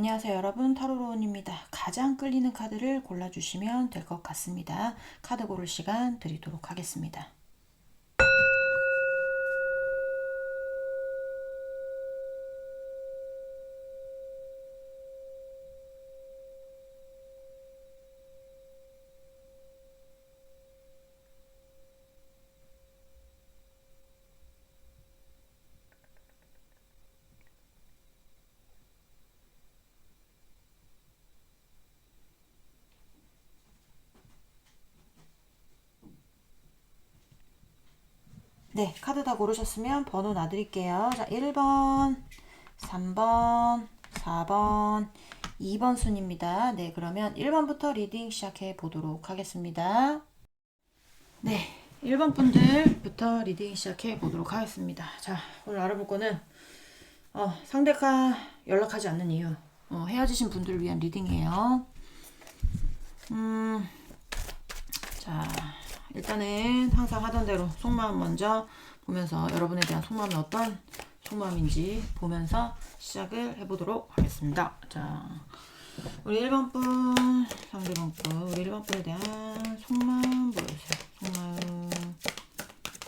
안녕하세요 여러분, 타로로운입니다. 가장 끌리는 카드를 골라주시면 될 것 같습니다. 카드 고를 시간 드리도록 하겠습니다. 네, 카드 다 고르셨으면 번호 놔드릴게요. 자, 1번, 3번, 4번, 2번 순입니다. 네, 그러면 1번부터 리딩 시작해 보도록 하겠습니다. 네, 1번 분들부터 리딩 시작해 보도록 하겠습니다. 자, 오늘 알아볼 거는 상대가 연락하지 않는 이유, 헤어지신 분들을 위한 리딩이에요. 자, 일단은 항상 하던 대로 속마음 먼저 보면서 여러분에 대한 속마음이 어떤 속마음인지 보면서 시작을 해보도록 하겠습니다. 자, 우리 1번 분, 상대방 분, 우리 1번 분에 대한 속마음 보여주세요. 속마음,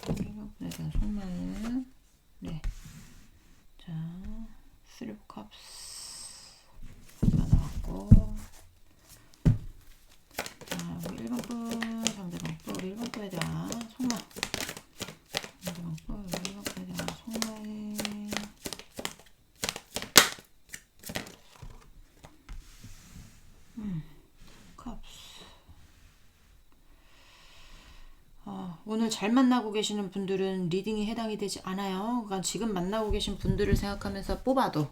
1번 분에 대한 속마음. 네. 자, 3 of Cups가 나왔고, 자, 우리 1번 분, 상대방 분, 우리 1번 분에 대한 속마음. 상대방 분, 우리 1번 분에 대한 속마음. 컵스. 오늘 잘 만나고 계시는 분들은 리딩이 해당이 되지 않아요. 그러니까 지금 만나고 계신 분들을 생각하면서 뽑아도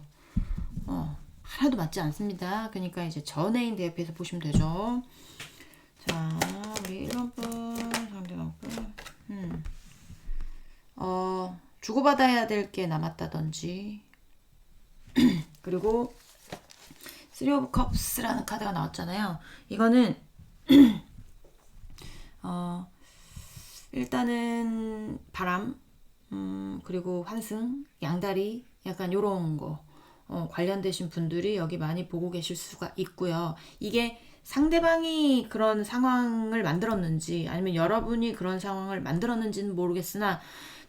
하나도 맞지 않습니다. 그러니까 이제 전애인 대입해서 보시면 되죠. 자, 우리 1번 분, 상대방 분. 주고받아야 될 게 남았다든지. 그리고 3 of Cups라는 카드가 나왔잖아요. 이거는 일단은 바람, 그리고 환승, 양다리, 약간 요런 거 관련되신 분들이 여기 많이 보고 계실 수가 있고요. 이게 상대방이 그런 상황을 만들었는지 아니면 여러분이 그런 상황을 만들었는지는 모르겠으나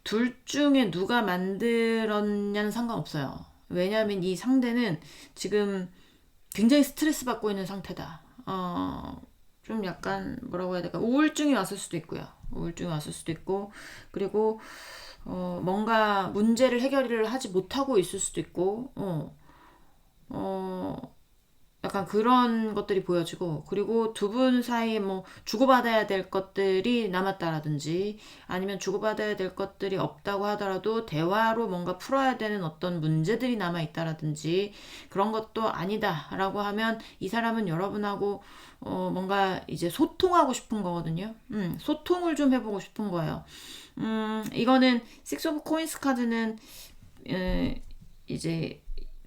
둘 중에 누가 만들었냐는 상관없어요. 왜냐하면 이 상대는 지금 굉장히 스트레스 받고 있는 상태다. 좀 약간 뭐라고 해야 될까? 우울증이 왔을 수도 있고요. 우울증이 왔을 수도 있고, 그리고 뭔가 문제를 해결을 하지 못하고 있을 수도 있고, 약간 그런 것들이 보여지고, 그리고 두 분 사이에 뭐 주고받아야 될 것들이 남았다라든지 아니면 주고받아야 될 것들이 없다고 하더라도 대화로 뭔가 풀어야 되는 어떤 문제들이 남아있다라든지 그런 것도 아니다라고 하면 이 사람은 여러분하고 뭔가 이제 소통하고 싶은 거거든요. 소통을 좀 해보고 싶은 거예요. 이거는 Six of Coins 카드는 이제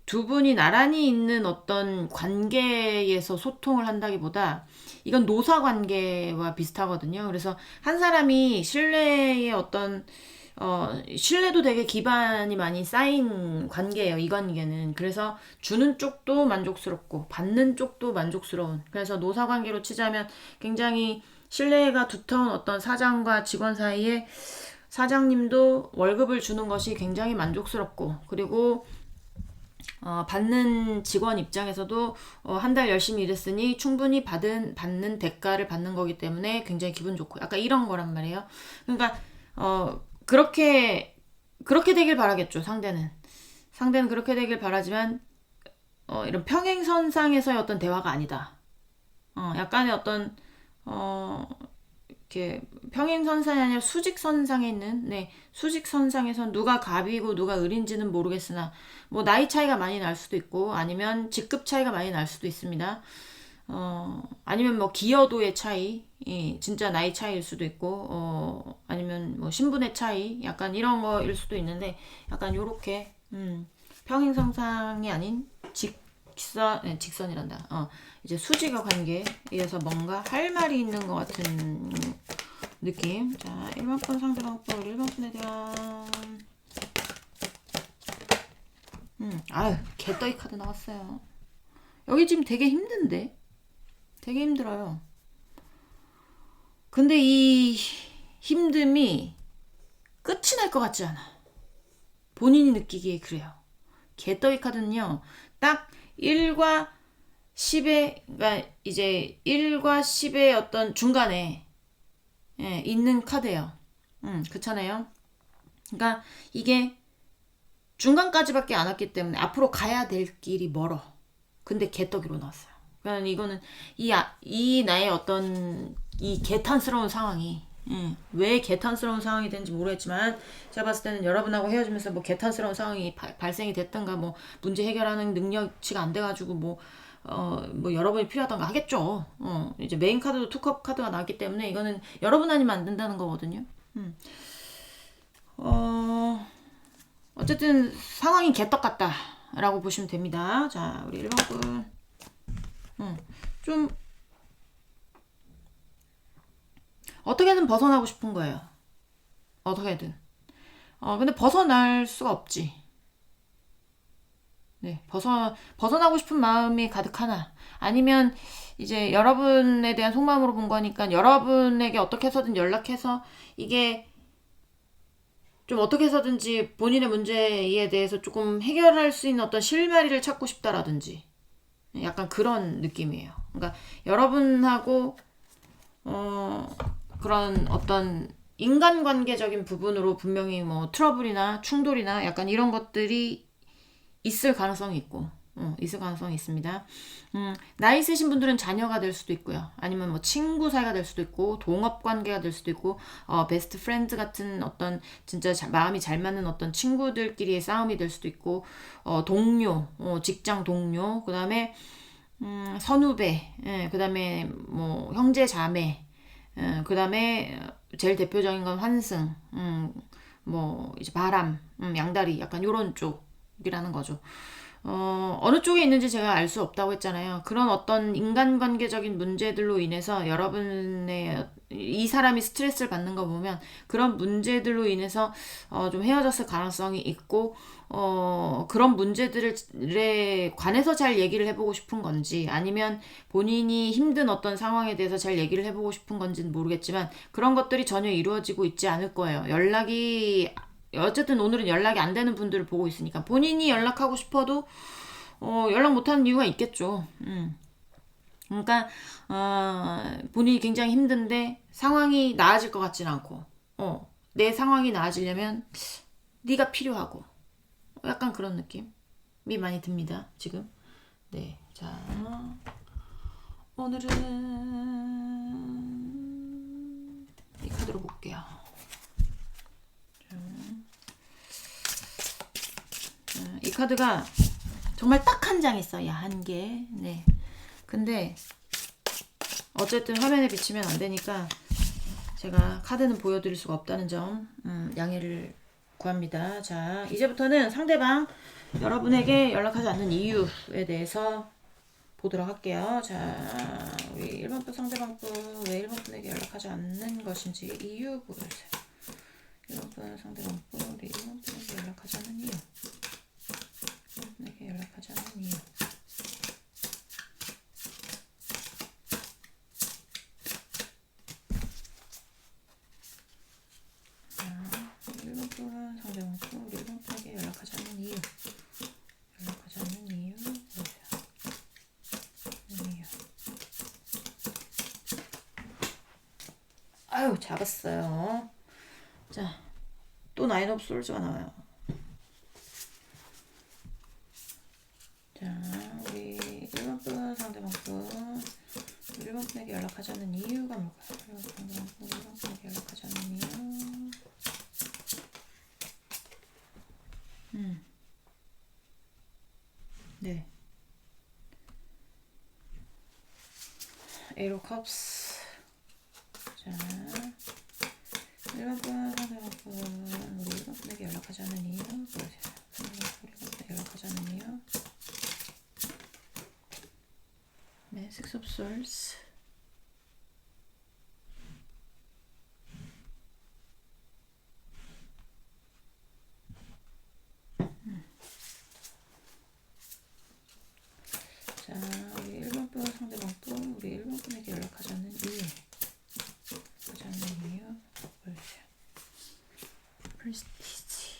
두 분이 나란히 있는 어떤 관계에서 소통을 한다기보다 이건 노사 관계와 비슷하거든요. 그래서 한 사람이 신뢰의 어떤 신뢰도 되게 기반이 많이 쌓인 관계예요. 이 관계는. 그래서 주는 쪽도 만족스럽고 받는 쪽도 만족스러운. 그래서 노사 관계로 치자면 굉장히 신뢰가 두터운 어떤 사장과 직원 사이에 사장님도 월급을 주는 것이 굉장히 만족스럽고, 그리고 받는 직원 입장에서도 한 달 열심히 일했으니 충분히 받는 대가를 받는 거기 때문에 굉장히 기분 좋고 약간 이런 거란 말이에요. 그러니까 그렇게 되길 바라겠죠. 상대는 그렇게 되길 바라지만 이런 평행선상에서의 어떤 대화가 아니다. 약간의 어떤 이렇게 평행선상이 아니라 수직선상에 있는, 네, 수직선상에서 누가 갑이고 누가 을인지는 모르겠으나 뭐 나이 차이가 많이 날 수도 있고 아니면 직급 차이가 많이 날 수도 있습니다. 아니면 뭐 기여도의 차이, 진짜 나이 차이일 수도 있고 아니면 뭐 신분의 차이, 약간 이런 거일 수도 있는데 약간 요렇게 평행선상이 아닌 직선이란다. 이제 수직의 관계에서 뭔가 할 말이 있는 것 같은 느낌. 자, 1번 번 상대방 번 1번 분에 대한 아유, 개떠이 카드 나왔어요. 여기 지금 되게 힘든데? 되게 힘들어요. 근데 이 힘듦이 끝이 날 것 같지 않아. 본인이 느끼기에 그래요. 개떠기 카드는요, 딱 1과 10의, 그러니까 이제 1과 10의 어떤 중간에 있는 카드예요. 그렇잖아요. 그러니까 이게 중간까지밖에 안 왔기 때문에 앞으로 가야 될 길이 멀어. 근데 개떡이로 나왔어요. 그러니까 이거는 이 나의 어떤 이 개탄스러운 상황이 왜 개탄스러운 상황이 되는지 모르겠지만 제가 봤을 때는 여러분하고 헤어지면서 뭐 개탄스러운 상황이 발생이 됐던가 뭐 문제 해결하는 능력치가 안 돼가지고 뭐 여러분이 필요하던가 하겠죠. 이제 메인 카드도 투컵 카드가 나왔기 때문에 이거는 여러분 아니면 안 된다는 거거든요. 어쨌든 상황이 개떡 같다라고 보시면 됩니다. 자, 우리 1번 분. 좀 어떻게든 벗어나고 싶은 거예요. 어떻게든. 근데 벗어날 수가 없지. 네, 벗어나고 싶은 마음이 가득하나. 아니면 이제 여러분에 대한 속마음으로 본 거니까 여러분에게 어떻게 해서든 연락해서 이게 좀 어떻게 해서든지 본인의 문제에 대해서 조금 해결할 수 있는 어떤 실마리를 찾고 싶다라든지 약간 그런 느낌이에요. 그러니까 여러분하고 그런 어떤 인간관계적인 부분으로 분명히 뭐 트러블이나 충돌이나 약간 이런 것들이 있을 가능성이 있고 있을 가능성이 있습니다. 나이 있으신 분들은 자녀가 될 수도 있고요. 아니면 뭐 친구 사이가 될 수도 있고 동업 관계가 될 수도 있고 베스트 프렌드 같은 어떤 진짜 마음이 잘 맞는 어떤 친구들끼리의 싸움이 될 수도 있고 동료, 직장 동료, 그다음에 선후배, 그다음에 뭐 형제 자매, 그다음에 제일 대표적인 건 환승, 뭐 이제 바람, 양다리 약간 요런 쪽이라는 거죠. 어느 쪽에 있는지 제가 알 수 없다고 했잖아요. 그런 어떤 인간관계적인 문제들로 인해서 여러분의 이 사람이 스트레스를 받는 거 보면 그런 문제들로 인해서 좀 헤어졌을 가능성이 있고 그런 문제들에 관해서 잘 얘기를 해보고 싶은 건지 아니면 본인이 힘든 어떤 상황에 대해서 잘 얘기를 해보고 싶은 건지는 모르겠지만 그런 것들이 전혀 이루어지고 있지 않을 거예요. 어쨌든 오늘은 연락이 안 되는 분들을 보고 있으니까 본인이 연락하고 싶어도 연락 못하는 이유가 있겠죠. 그러니까 본인이 굉장히 힘든데 상황이 나아질 것 같진 않고 내 상황이 나아지려면 네가 필요하고 약간 그런 느낌이 많이 듭니다. 지금. 네, 자 오늘은 이 카드로 볼게요. 이 카드가 정말 딱 한 장 있어요. 한 개. 네. 근데 어쨌든 화면에 비치면 안 되니까 제가 카드는 보여드릴 수가 없다는 점 양해를 구합니다. 자, 이제부터는 상대방 여러분에게 연락하지 않는 이유에 대해서 보도록 할게요. 자, 우리 1번 분 상대방 분 왜 1번 분에게 연락하지 않는 것인지 이유 보여주세요. 1번 분 상대방 분 우리 1번 분에게 연락하지 않는 이유. 내게 연락하지 않는 이유. 일본 분 상대방 분 우리 일본 분에게 연락하지 않는 이유. 연락하지 않는 이유. 이유. 아유 잡았어요. 자, 또 나인 오브 솔즈가 나와요. 자, 우리 1번 분 상대방 분 1번 분에게 연락하지 않는 이유가 뭘까요? 1번 상대방 분 1번 분에게 연락하지 않는 이유. 네. 에이로 컵스. 자, 1번 분 상대방 분 우리 1번 분에게 연락하지 않는 이유. 보세요. 상대방 분 1번 분에게 연락하지 않는 이유. 네, Six of Swords. 자, 우리 1번 분 상대방 분, 우리 1번 분에게 연락하지 않는 이유. 하지 않는 이유. 보여주세요. 프레스티지.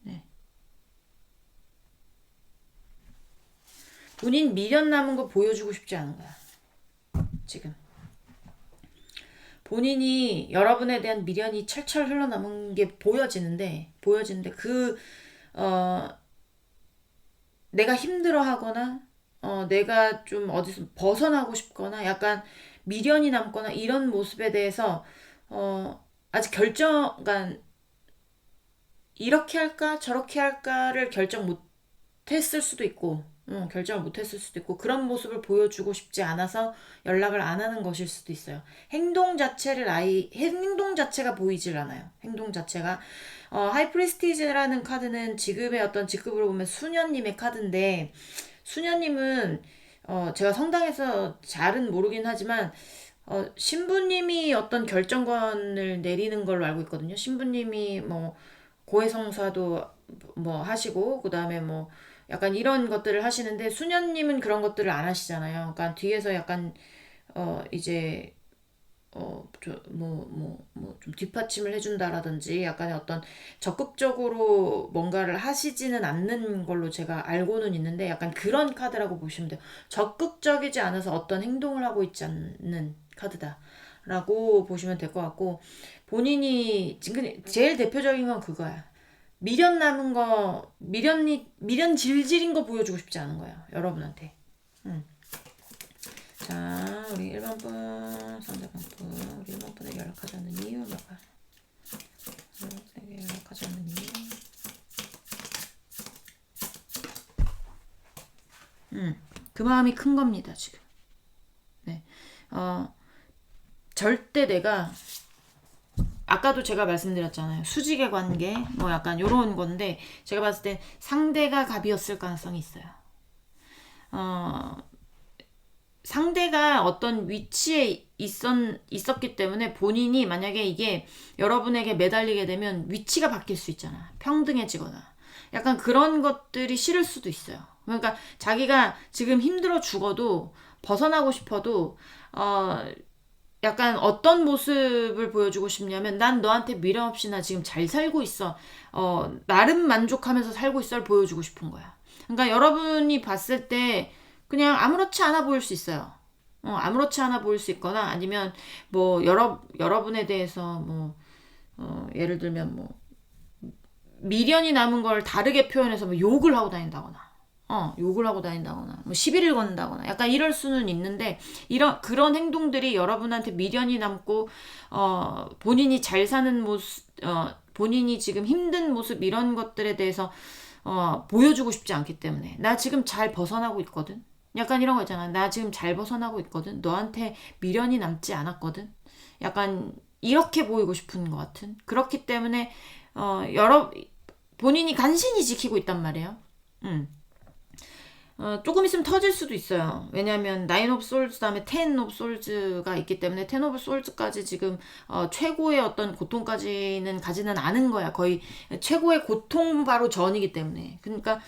네. 본인 미련 남은 거 보여주고 싶지 않은 거야. 지금. 본인이 여러분에 대한 미련이 철철 흘러남은 게 보여지는데 내가 힘들어하거나 내가 좀 어디서 벗어나고 싶거나 약간 미련이 남거나 이런 모습에 대해서 아직 그러니까 이렇게 할까 저렇게 할까를 결정을 못했을 수도 있고 그런 모습을 보여주고 싶지 않아서 연락을 안 하는 것일 수도 있어요. 행동 자체가 보이질 않아요. 행동 자체가 하이프리스티지라는 카드는 지금의 어떤 직급으로 보면 수녀님의 카드인데 수녀님은 제가 성당에서 잘은 모르긴 하지만 신부님이 어떤 결정권을 내리는 걸로 알고 있거든요. 신부님이 뭐 고해성사도 뭐 하시고 그다음에 뭐 약간 이런 것들을 하시는데 수녀님은 그런 것들을 안 하시잖아요. 그러니까 뒤에서 약간 이제 좀 뒷받침을 해준다라든지 약간의 어떤 적극적으로 뭔가를 하시지는 않는 걸로 제가 알고는 있는데 약간 그런 카드라고 보시면 돼요. 적극적이지 않아서 어떤 행동을 하고 있지 않는 카드다라고 보시면 될 것 같고 본인이 지금 제일 대표적인 건 그거야. 미련 남은 거, 미련 질질인 거 보여주고 싶지 않은 거예요. 여러분한테. 자, 우리 1번 분, 상대방 분, 우리 1번 분에게 연락하지 않는 이유, 뭐가? 1번 분에게 연락하지 않는 이유. 그 마음이 큰 겁니다, 지금. 네. 절대 내가 아까도 제가 말씀드렸잖아요. 수직의 관계, 뭐 약간 요런 건데, 제가 봤을 땐 상대가 갑이었을 가능성이 있어요. 상대가 어떤 위치에 있었기 때문에 본인이 만약에 이게 여러분에게 매달리게 되면 위치가 바뀔 수 있잖아. 평등해지거나. 약간 그런 것들이 싫을 수도 있어요. 그러니까 자기가 지금 힘들어 죽어도 벗어나고 싶어도, 약간 어떤 모습을 보여주고 싶냐면 난 너한테 미련 없이 나 지금 잘 살고 있어. 나름 만족하면서 살고 있어를 보여주고 싶은 거야. 그러니까 여러분이 봤을 때 그냥 아무렇지 않아 보일 수 있어요. 아무렇지 않아 보일 수 있거나 아니면 뭐 여러분에 대해서 뭐 예를 들면 뭐 미련이 남은 걸 다르게 표현해서 뭐 욕을 하고 다닌다거나 뭐 시비를 건다거나 약간 이럴 수는 있는데 그런 행동들이 여러분한테 미련이 남고 본인이 잘 사는 모습 본인이 지금 힘든 모습 이런 것들에 대해서 보여주고 싶지 않기 때문에 나 지금 잘 벗어나고 있거든. 약간 이런 거 있잖아. 나 지금 잘 벗어나고 있거든. 너한테 미련이 남지 않았거든. 약간 이렇게 보이고 싶은 것 같은. 그렇기 때문에 본인이 간신히 지키고 있단 말이에요. 조금 있으면 터질 수도 있어요. 왜냐하면 나인 오브 솔즈 다음에 텐 오브 솔즈가 있기 때문에 텐 오브 솔즈까지 지금 최고의 어떤 고통까지는 가지는 않은 거야. 거의 최고의 고통 바로 전이기 때문에. 그러니까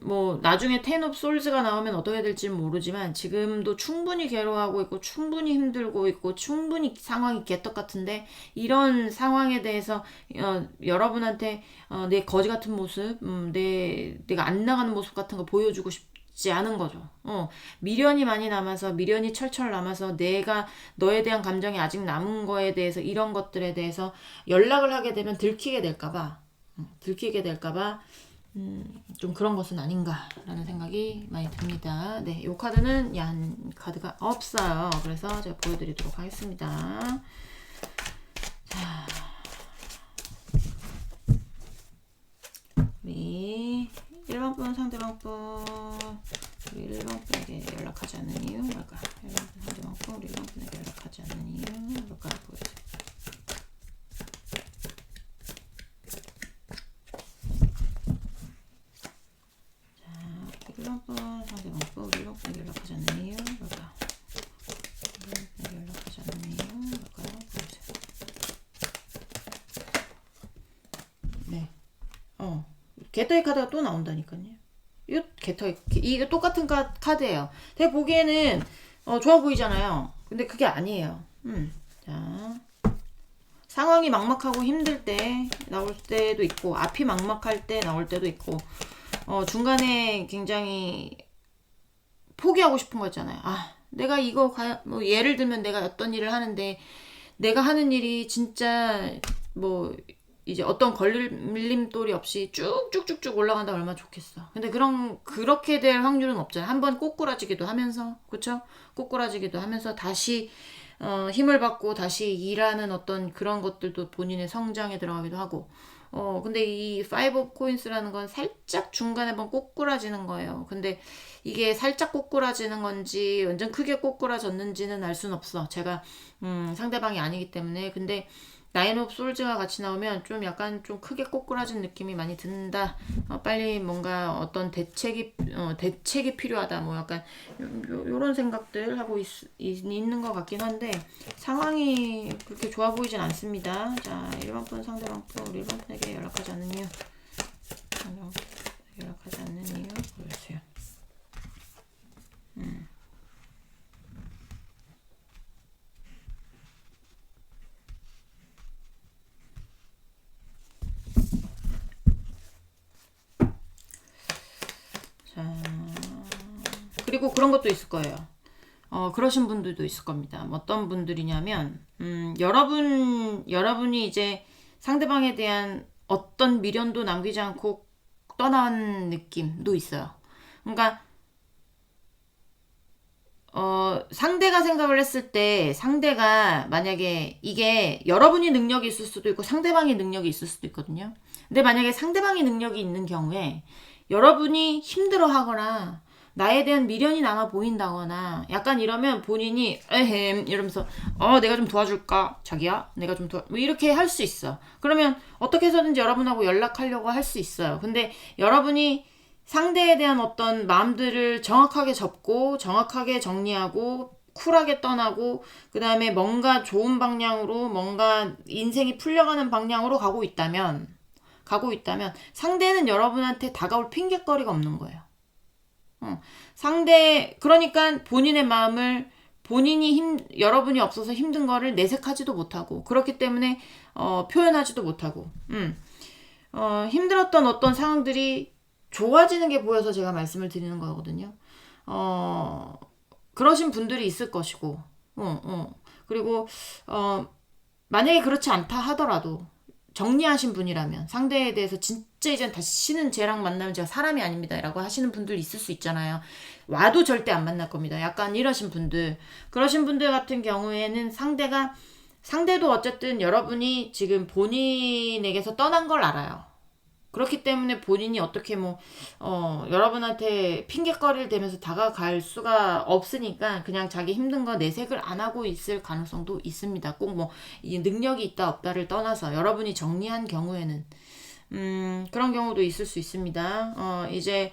뭐 나중에 텐 오브 솔즈가 나오면 어떻게 될지 모르지만 지금도 충분히 괴로워하고 있고 충분히 힘들고 있고 충분히 상황이 개떡 같은데 이런 상황에 대해서 여러분한테 내 거지 같은 모습, 내가 안 나가는 모습 같은 거 보여주고 싶지 않은 거죠. 미련이 많이 남아서 미련이 철철 남아서 내가 너에 대한 감정이 아직 남은 거에 대해서 이런 것들에 대해서 연락을 하게 되면 들키게 될까봐 좀 그런 것은 아닌가라는 생각이 많이 듭니다. 네, 이 카드는 얀 카드가 없어요. 그래서 제가 보여드리도록 하겠습니다. 자, 우리 1번 분 상대방 분 우리 1번 분에게 연락하지 않는 이유 뭘까? 1번 분 상대방 분 우리 1번 분에게 연락하지 않는 이유 뭘까? 보여주세요. 상대방 분 우리 1번 분에게 연락하지 않는 이유 뭘까? 1번 분에게 연락하지 않는 이유 뭘까요? 보여주세요. 네. 개떡의 카드가 또 나온다니까요. 이 이게 똑같은 카드예요. 제가 보기에는 좋아 보이잖아요. 근데 그게 아니에요. 자, 상황이 막막하고 힘들 때 나올 때도 있고, 앞이 막막할 때 나올 때도 있고, 중간에 굉장히 포기하고 싶은 거 있잖아요. 내가 이거 뭐 예를 들면 내가 어떤 일을 하는데 내가 하는 일이 진짜 뭐 이제 어떤 걸림돌이 없이 쭉쭉쭉쭉 올라간다 얼마나 좋겠어. 근데 그렇게 될 확률은 없잖아요. 한번 꼬꾸라지기도 하면서, 그쵸? 꼬꾸라지기도 하면서 다시 힘을 받고 다시 일하는 어떤 그런 것들도 본인의 성장에 들어가기도 하고. 근데 이 파이브 오브 코인스라는 건 살짝 중간에 한번 꼬꾸라지는 거예요. 근데 이게 살짝 꼬꾸라지는 건지 완전 크게 꼬꾸라졌는지는 알 수는 없어. 제가 상대방이 아니기 때문에. 근데 나인 오브 솔즈가 같이 나오면 좀 약간 좀 크게 꼬꾸라진 느낌이 많이 든다. 빨리 뭔가 어떤 대책이 필요하다. 뭐 약간 요런 생각들 하고 있는 것 같긴 한데 상황이 그렇게 좋아 보이진 않습니다. 자, 1번 분 상대방 분 우리 1번 분에게 연락하지 않는 이유. 연락하지 않는 이유 보여주세요. 자, 그리고 그런 것도 있을 거예요. 그러신 분들도 있을 겁니다. 어떤 분들이냐면, 여러분이 이제 상대방에 대한 어떤 미련도 남기지 않고 떠난 느낌도 있어요. 그러니까, 상대가 생각을 했을 때, 상대가 만약에 이게 여러분이 능력이 있을 수도 있고 상대방의 능력이 있을 수도 있거든요. 근데 만약에 상대방의 능력이 있는 경우에 여러분이 힘들어 하거나 나에 대한 미련이 남아 보인다거나 약간 이러면 본인이 에헴 이러면서 내가 좀 도와줄까 자기야 내가 좀 뭐 이렇게 할 수 있어. 그러면 어떻게 해서든지 여러분하고 연락하려고 할 수 있어요. 근데 여러분이 상대에 대한 어떤 마음들을 정확하게 접고 정확하게 정리하고 쿨하게 떠나고 그 다음에 뭔가 좋은 방향으로 뭔가 인생이 풀려가는 방향으로 가고 있다면 상대는 여러분한테 다가올 핑계거리가 없는 거예요. 그러니까 본인의 마음을 여러분이 없어서 힘든 거를 내색하지도 못하고 그렇기 때문에 표현하지도 못하고 힘들었던 어떤 상황들이 좋아지는 게 보여서 제가 말씀을 드리는 거거든요. 그러신 분들이 있을 것이고 그리고 만약에 그렇지 않다 하더라도 정리하신 분이라면 상대에 대해서 진짜 이젠 다시는 쟤랑 만나면 제가 사람이 아닙니다 라고 하시는 분들 있을 수 있잖아요. 와도 절대 안 만날 겁니다. 약간 이러신 분들 그러신 분들 같은 경우에는 상대도 어쨌든 여러분이 지금 본인에게서 떠난 걸 알아요. 그렇기 때문에 본인이 어떻게 여러분한테 핑계거리를 대면서 다가갈 수가 없으니까 그냥 자기 힘든 거 내색을 안 하고 있을 가능성도 있습니다. 꼭 이 능력이 있다 없다를 떠나서 여러분이 정리한 경우에는 그런 경우도 있을 수 있습니다. 이제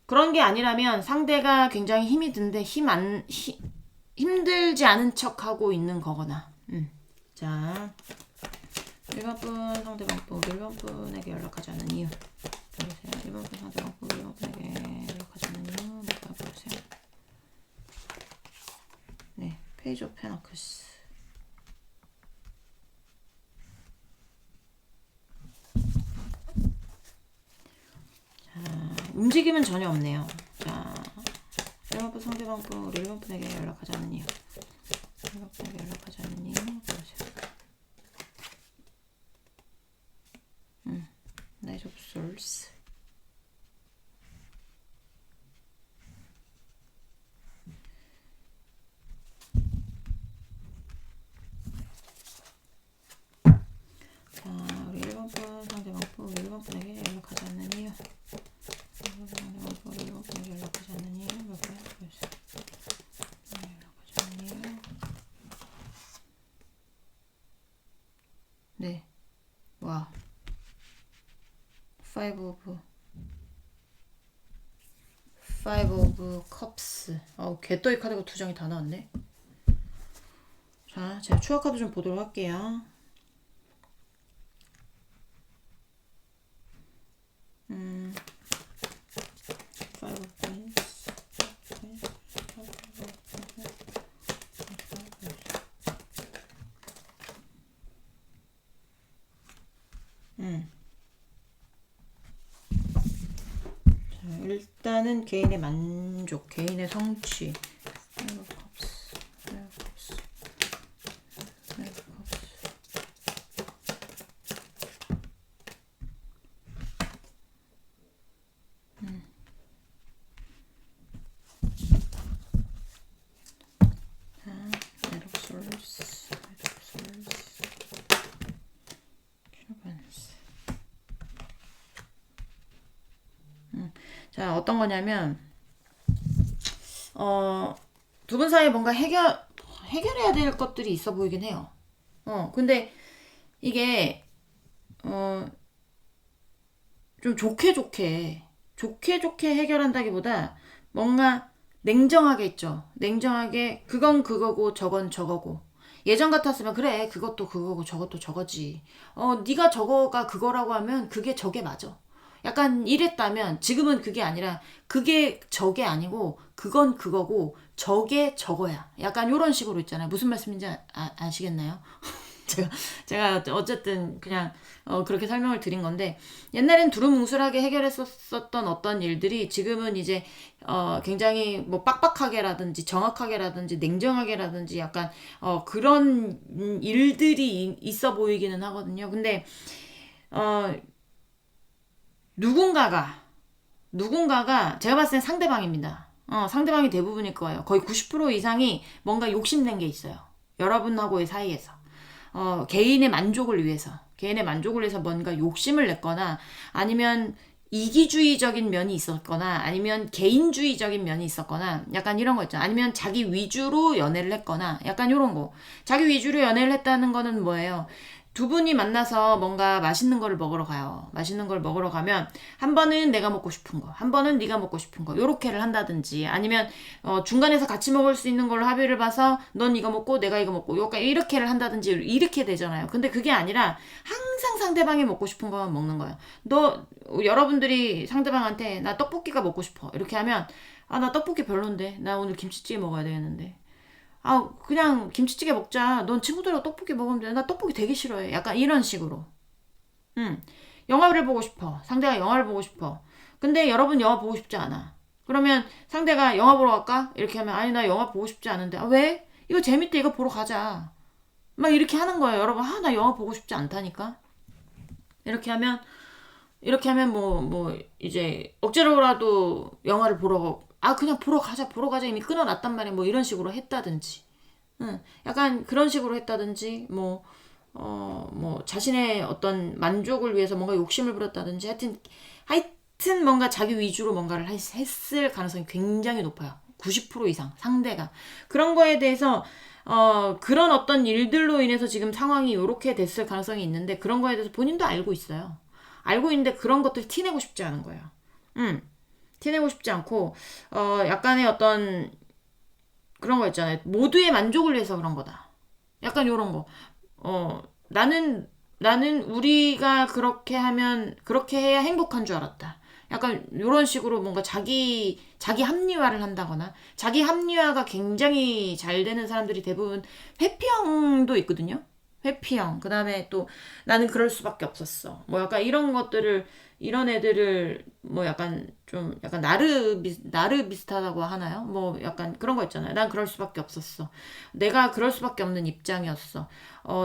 그런 게 아니라면 상대가 굉장히 힘이 든데 힘들지 않은 척하고 있는 거거나 자 1번 분 상대방 분 1번 분에게 연락하지 않는 이유 보여주세요. 1번 분 상대방 분 1번 분에게 연락하지 않는 이유 보여주세요. 네, 페이지 오브 페너클스. 자, 움직임은 전혀 없네요. 자, 1번 분 상대방 분 우리 1번 분에게 연락하지 않는 이유 1번 분에게 연락하지 않는 이유 보여주세요. 나이트 오브 솔스. 자, 우리 1번 분 상대방 분 1번 분에게 연락하지 않는 이유 1번 분 상대방 분 1번 분에게 연락하지 않는 이유 여보세요? 연락하지 않는 이유 네. 와. 5 오브 컵스. 개떠이 카드가 2장이 다 나왔네. 자, 제가 추가 카드 좀 보도록 할게요. 일단은 개인의 만족, 개인의 성취. 자, 어떤 거냐면, 두 분 사이에 뭔가 해결해야 될 것들이 있어 보이긴 해요. 근데 이게, 좀 좋게 해결한다기보다 뭔가 냉정하게 있죠. 냉정하게, 그건 그거고, 저건 저거고. 예전 같았으면, 그래, 그것도 그거고, 저것도 저거지. 네가 저거가 그거라고 하면 그게 저게 맞아. 약간 이랬다면 지금은 그게 아니라 그게 저게 아니고 그건 그거고 저게 저거야. 약간 이런 식으로 있잖아요. 무슨 말씀인지 아시겠나요? 제가 어쨌든 그냥 그렇게 설명을 드린 건데 옛날엔 두루뭉술하게 해결했었던 어떤 일들이 지금은 이제 굉장히 뭐 빡빡하게라든지 정확하게라든지 냉정하게라든지 약간 그런 일들이 있어 보이기는 하거든요. 근데 누군가가 제가 봤을 땐 상대방입니다. 상대방이 대부분일 거예요. 거의 90% 이상이 뭔가 욕심낸 게 있어요. 여러분하고의 사이에서. 개인의 만족을 위해서 뭔가 욕심을 냈거나 아니면 이기주의적인 면이 있었거나 아니면 개인주의적인 면이 있었거나 약간 이런 거 있죠. 아니면 자기 위주로 연애를 했거나 약간 이런 거. 자기 위주로 연애를 했다는 거는 뭐예요? 두 분이 만나서 뭔가 맛있는 거를 먹으러 가요. 맛있는 걸 먹으러 가면 한 번은 내가 먹고 싶은 거, 한 번은 네가 먹고 싶은 거 요렇게를 한다든지 아니면 중간에서 같이 먹을 수 있는 걸로 합의를 봐서 넌 이거 먹고 내가 이거 먹고 이렇게를 한다든지 이렇게 되잖아요. 근데 그게 아니라 항상 상대방이 먹고 싶은 거만 먹는 거예요. 여러분들이 상대방한테 나 떡볶이가 먹고 싶어 이렇게 하면 나 떡볶이 별론데 나 오늘 김치찌개 먹어야 되겠는데 그냥 김치찌개 먹자. 넌 친구들하고 떡볶이 먹으면 돼. 나 떡볶이 되게 싫어해. 약간 이런 식으로. 영화를 보고 싶어. 상대가 영화를 보고 싶어. 근데 여러분 영화 보고 싶지 않아. 그러면 상대가 영화 보러 갈까? 이렇게 하면 아니 나 영화 보고 싶지 않은데. 왜? 이거 재밌대. 이거 보러 가자. 막 이렇게 하는 거예요. 여러분 나 영화 보고 싶지 않다니까. 이렇게 하면 이제 억지로라도 영화를 그냥 보러 가자 이미 끊어놨단 말이야. 뭐 이런 식으로 했다든지. 약간 그런 식으로 했다든지, 자신의 어떤 만족을 위해서 뭔가 욕심을 부렸다든지, 하여튼 뭔가 자기 위주로 뭔가를 했을 가능성이 굉장히 높아요. 90% 이상, 상대가. 그런 거에 대해서, 그런 어떤 일들로 인해서 지금 상황이 이렇게 됐을 가능성이 있는데, 그런 거에 대해서 본인도 알고 있어요. 알고 있는데 그런 것들 티내고 싶지 않은 거예요. 티내고 싶지 않고, 약간의 어떤, 그런 거 있잖아요. 모두의 만족을 위해서 그런 거다. 약간 요런 거. 나는 우리가 그렇게 해야 행복한 줄 알았다. 약간 요런 식으로 뭔가 자기 합리화를 한다거나, 자기 합리화가 굉장히 잘 되는 사람들이 대부분 회피형도 있거든요. 회피형. 그 다음에 또 나는 그럴 수밖에 없었어. 뭐 약간 이런 애들을 뭐 약간 좀 약간 나르 비슷하다고 하나요? 뭐 약간 그런 거 있잖아요. 난 그럴 수밖에 없었어. 내가 그럴 수밖에 없는 입장이었어.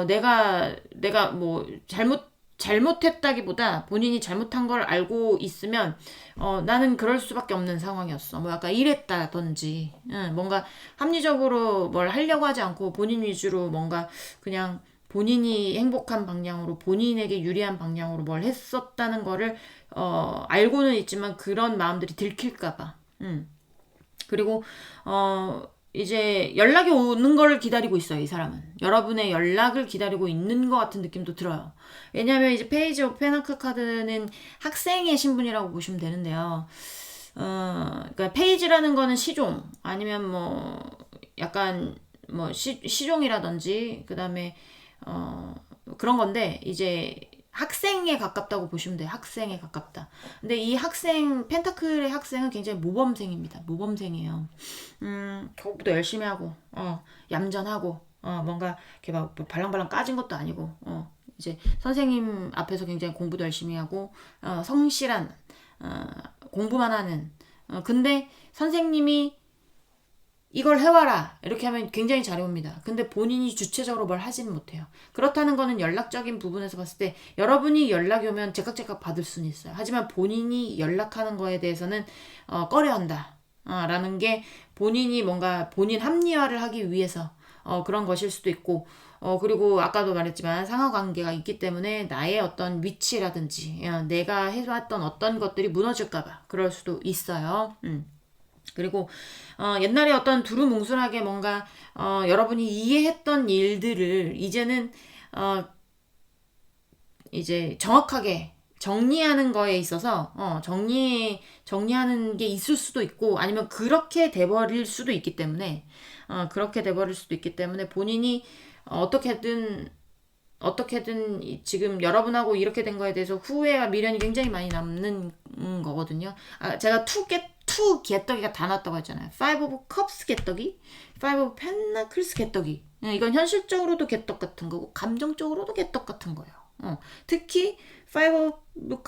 내가 뭐 잘못했다기보다 본인이 잘못한 걸 알고 있으면 나는 그럴 수밖에 없는 상황이었어. 뭐 약간 이랬다든지 뭔가 합리적으로 뭘 하려고 하지 않고 본인 위주로 뭔가 그냥 본인이 행복한 방향으로 본인에게 유리한 방향으로 뭘 했었다는 거를 알고는 있지만 그런 마음들이 들킬까봐. 그리고 이제 연락이 오는 걸 기다리고 있어요, 이 사람은. 여러분의 연락을 기다리고 있는 것 같은 느낌도 들어요. 왜냐하면 이제 페이지 오브 페나클 카드는 학생의 신분이라고 보시면 되는데요. 그러니까 페이지라는 거는 시종 아니면 뭐 약간 뭐 시종이라든지 그 다음에 그런 건데 이제 학생에 가깝다고 보시면 돼요. 학생에 가깝다. 근데 이 펜타클의 학생은 굉장히 모범생입니다. 모범생이에요. 공부도 열심히 하고, 얌전하고, 뭔가 이렇게 막 발랑발랑 까진 것도 아니고, 이제 선생님 앞에서 굉장히 공부도 열심히 하고, 성실한, 공부만 하는. 근데 선생님이 이걸 해와라 이렇게 하면 굉장히 잘해옵니다. 근데 본인이 주체적으로 뭘 하지는 못해요. 그렇다는 거는 연락적인 부분에서 봤을 때 여러분이 연락이 오면 제깍제깍 받을 수는 있어요. 하지만 본인이 연락하는 거에 대해서는 꺼려한다 라는 게 본인이 뭔가 본인 합리화를 하기 위해서 그런 것일 수도 있고, 그리고 아까도 말했지만 상하관계가 있기 때문에 나의 어떤 위치라든지 내가 해왔던 어떤 것들이 무너질까봐 그럴 수도 있어요. 그리고 옛날에 어떤 두루뭉술하게 뭔가 여러분이 이해했던 일들을 이제는 이제 정확하게 정리하는 거에 있어서 정리하는 게 있을 수도 있고, 아니면 그렇게 돼버릴 수도 있기 때문에 본인이 어떻게든 지금 여러분하고 이렇게 된 거에 대해서 후회와 미련이 굉장히 많이 남는 거거든요. 제가 투 개떡이가 다 나왔다고 했잖아요. Five of Cups 개떡이, Five of Pentacles 개떡이. 이건 현실적으로도 개떡 같은 거고 감정적으로도 개떡 같은 거예요. 특히 Five of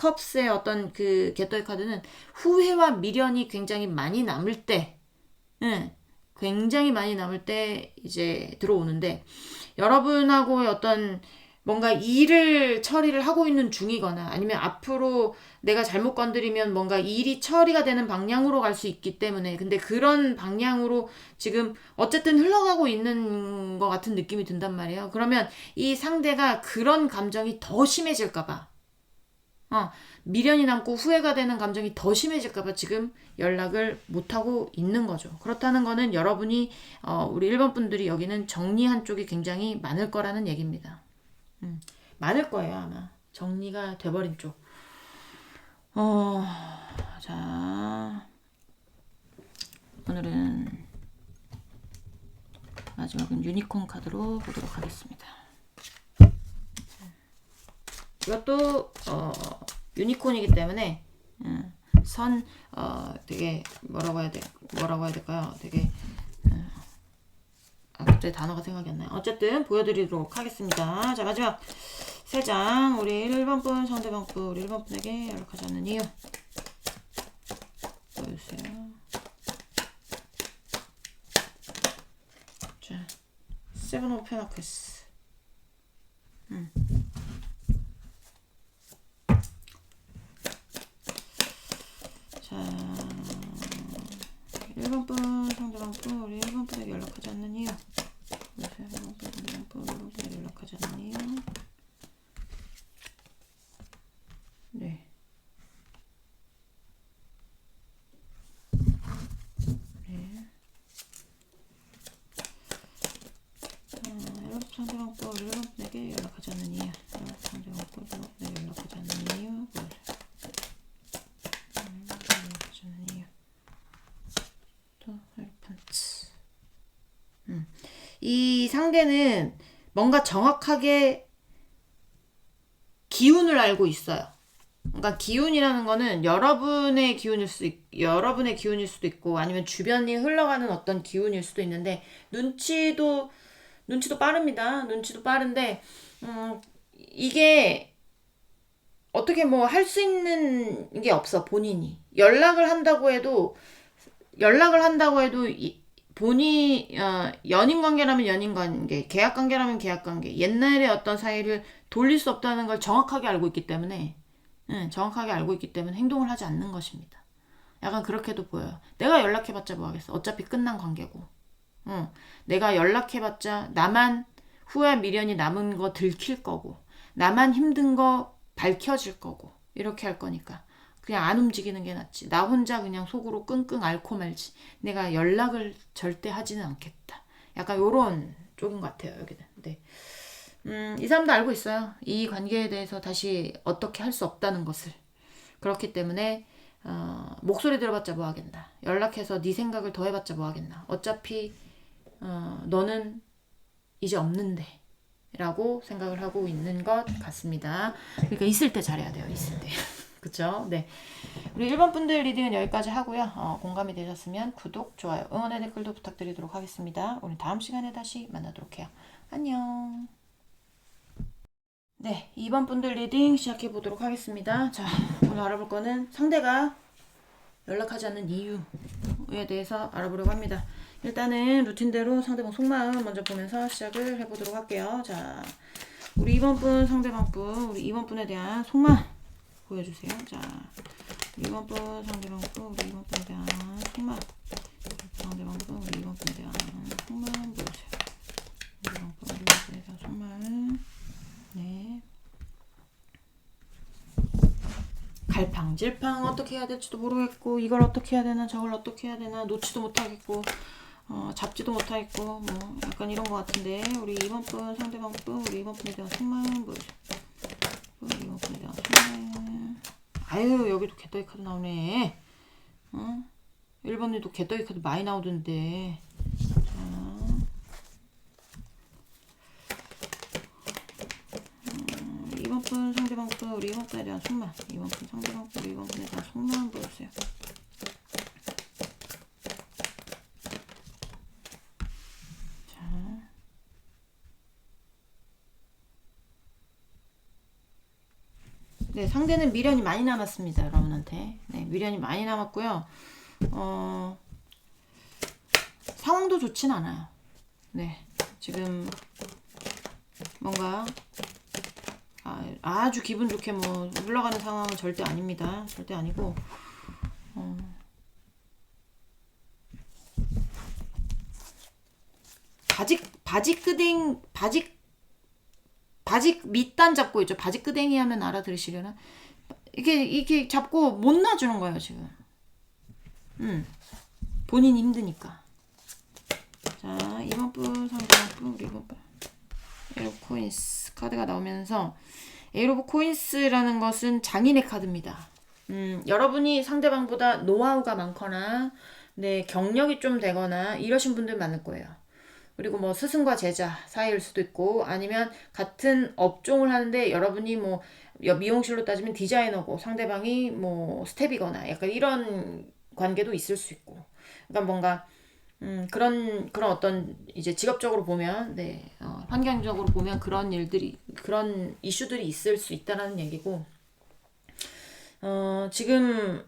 Cups의 어떤 그 개떡의 카드는 후회와 미련이 굉장히 많이 남을 때, 이제 들어오는데, 여러분하고의 어떤 뭔가 일을 처리를 하고 있는 중이거나 아니면 앞으로 내가 잘못 건드리면 뭔가 일이 처리가 되는 방향으로 갈 수 있기 때문에, 근데 그런 방향으로 지금 어쨌든 흘러가고 있는 것 같은 느낌이 든단 말이에요. 그러면 이 상대가 그런 감정이 더 심해질까봐, 미련이 남고 후회가 되는 감정이 더 심해질까봐 지금 연락을 못하고 있는 거죠. 그렇다는 거는 여러분이 우리 1번 분들이 여기는 정리한 쪽이 굉장히 많을 거라는 얘기입니다. 많을 거예요, 아마. 정리가 돼버린 쪽. 자, 오늘은 마지막은 유니콘 카드로 보도록 하겠습니다. 이것도 유니콘이기 때문에 되게 뭐라고 해야 될까요? 되게 갑자기 단어가 생각이 안 나요. 어쨌든 보여드리도록 하겠습니다. 자, 마지막 3장, 우리 1번 분, 상대방 분, 우리 1번 분에게 연락하지 않는 이유 보여주세요. 자, 세븐 오브 페나클스. 자, 1번 분, 상대방 분, 우리 1번 분에게 연락하지 않는 이유. 1번 분, 상대방 분, 1번 분에게 연락하지 않는 이유. 네. 네. 1번 상대방 분, 우리 1번 분에게 연락하지 않는 이유. 1번 상대방 분, 1번 분에게 연락하지 않는 이유. 이 상대는 뭔가 정확하게 기운을 알고 있어요. 그러니까 기운이라는 거는 여러분의 기운일 수도 있고 아니면 주변이 흘러가는 어떤 기운일 수도 있는데, 눈치도 빠릅니다. 눈치도 빠른데 이게 어떻게 뭐 할 수 있는 게 없어. 본인이 연락을 한다고 해도 연인 관계라면 연인 관계, 계약 관계라면 계약 관계, 옛날의 어떤 사이를 돌릴 수 없다는 걸 정확하게 알고 있기 때문에 행동을 하지 않는 것입니다. 약간 그렇게도 보여요. 내가 연락해봤자 뭐 하겠어. 어차피 끝난 관계고. 내가 연락해봤자 나만 후회 미련이 남은 거 들킬 거고, 나만 힘든 거 밝혀질 거고, 이렇게 할 거니까 그냥 안 움직이는 게 낫지. 나 혼자 그냥 속으로 끙끙 앓고 말지. 내가 연락을 절대 하지는 않겠다. 약간 요런 쪽인 것 같아요, 여기는. 네. 이 사람도 알고 있어요. 이 관계에 대해서 다시 어떻게 할 수 없다는 것을. 그렇기 때문에 목소리 들어봤자 뭐 하겠나. 연락해서 네 생각을 더 해봤자 뭐 하겠나. 어차피 너는 이제 없는데 라고 생각을 하고 있는 것 같습니다. 그러니까 있을 때 잘해야 돼요. 있을 때. 그쵸? 네. 우리 1번 분들 리딩은 여기까지 하고요. 공감이 되셨으면 구독, 좋아요, 응원의 댓글도 부탁드리도록 하겠습니다. 우리 다음 시간에 다시 만나도록 해요. 안녕. 네, 2번 분들 리딩 시작해 보도록 하겠습니다. 자, 오늘 알아볼 거는 상대가 연락하지 않는 이유에 대해서 알아보려고 합니다. 일단은 루틴대로 상대방 속마음 먼저 보면서 시작을 해보도록 할게요. 자, 우리 2번 상대방 우리 2번 대한 속마음 보여주세요. 자, 우리 2번 상대방 우리 2번 대한 속마음. 상대방 우리 2번 대한 속마음 보여주세요. 우리 2번 대한 속마음. 네. 갈팡질팡 어떻게 해야 될지도 모르겠고, 이걸 어떻게 해야 되나 저걸 어떻게 해야 되나 놓지도 못하겠고, 잡지도 못하겠고, 뭐 약간 이런 것 같은데, 우리 2번 상대방 우리 2번에 대한 속마음 보여주세요. 우리 2번에 대한 속마음. 아유, 여기도 개떡이 카드 나오네. 1번에도 개떡이 카드 많이 나오던데. 자, 2번 상대방 우리 2번에 대한 속마음. 2번 상대방 우리 2번에 대한 속마음 보여주세요. 네, 상대는 미련이 많이 남았습니다. 여러분한테. 네, 미련이 많이 남았고요. 상황도 좋진 않아요. 네, 지금 뭔가 아주 기분 좋게 뭐 흘러가는 상황은 절대 아닙니다. 절대 아니고 바직 밑단 잡고 있죠. 바지 끄댕이 하면 알아들으시려나? 이게 잡고 못 놔주는 거예요, 지금. 본인이 힘드니까. 자, 2번 상대방 우리 2번 에이로 오브 코인스 카드가 나오면서, 에이로 오브 코인스라는 것은 장인의 카드입니다. 여러분이 상대방보다 노하우가 많거나, 네, 경력이 좀 되거나 이러신 분들 많을 거예요. 그리고 뭐 스승과 제자 사이일 수도 있고, 아니면 같은 업종을 하는데 여러분이 뭐 미용실로 따지면 디자이너고 상대방이 뭐 스텝이거나 약간 이런 관계도 있을 수 있고, 그러니까 뭔가 그런 어떤 이제 직업적으로 보면, 네, 환경적으로 보면 그런 이슈들이 있을 수 있다라는 얘기고, 지금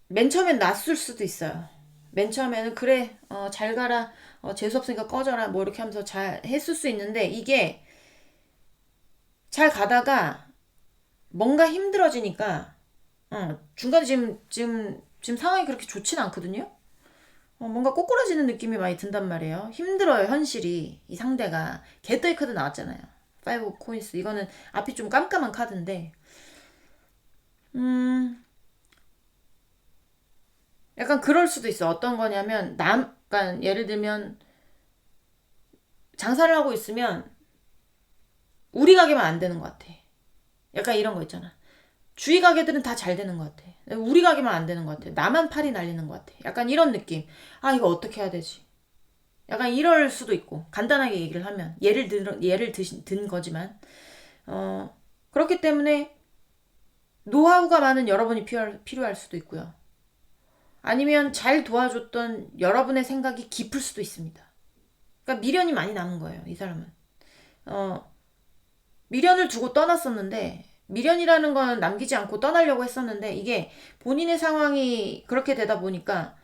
맨 처음엔 낯설 수도 있어요. 맨 처음에는 그래, 잘 가라, 재수 없으니까 꺼져라, 뭐 이렇게 하면서 잘 했을 수 있는데, 이게 잘 가다가 뭔가 힘들어지니까, 중간에 지금 상황이 그렇게 좋진 않거든요. 뭔가 꼬꾸라지는 느낌이 많이 든단 말이에요. 힘들어요, 현실이. 이 상대가 개떡이 카드 나왔잖아요. 5 코인스. 이거는 앞이 좀 깜깜한 카드인데, 약간 그럴 수도 있어. 어떤 거냐면, 그러니까 예를 들면 장사를 하고 있으면 우리 가게만 안 되는 것 같아. 약간 이런 거 있잖아. 주위 가게들은 다 잘 되는 것 같아. 우리 가게만 안 되는 것 같아. 나만 팔이 날리는 것 같아. 약간 이런 느낌. 아, 이거 어떻게 해야 되지? 약간 이럴 수도 있고, 간단하게 얘기를 하면 예를 든 거지만, 그렇기 때문에 노하우가 많은 여러분이 필요할 수도 있고요. 아니면 잘 도와줬던 여러분의 생각이 깊을 수도 있습니다. 그러니까 미련이 많이 남은 거예요, 이 사람은. 미련을 두고 떠났었는데, 미련이라는 건 남기지 않고 떠나려고 했었는데, 이게 본인의 상황이 그렇게 되다 보니까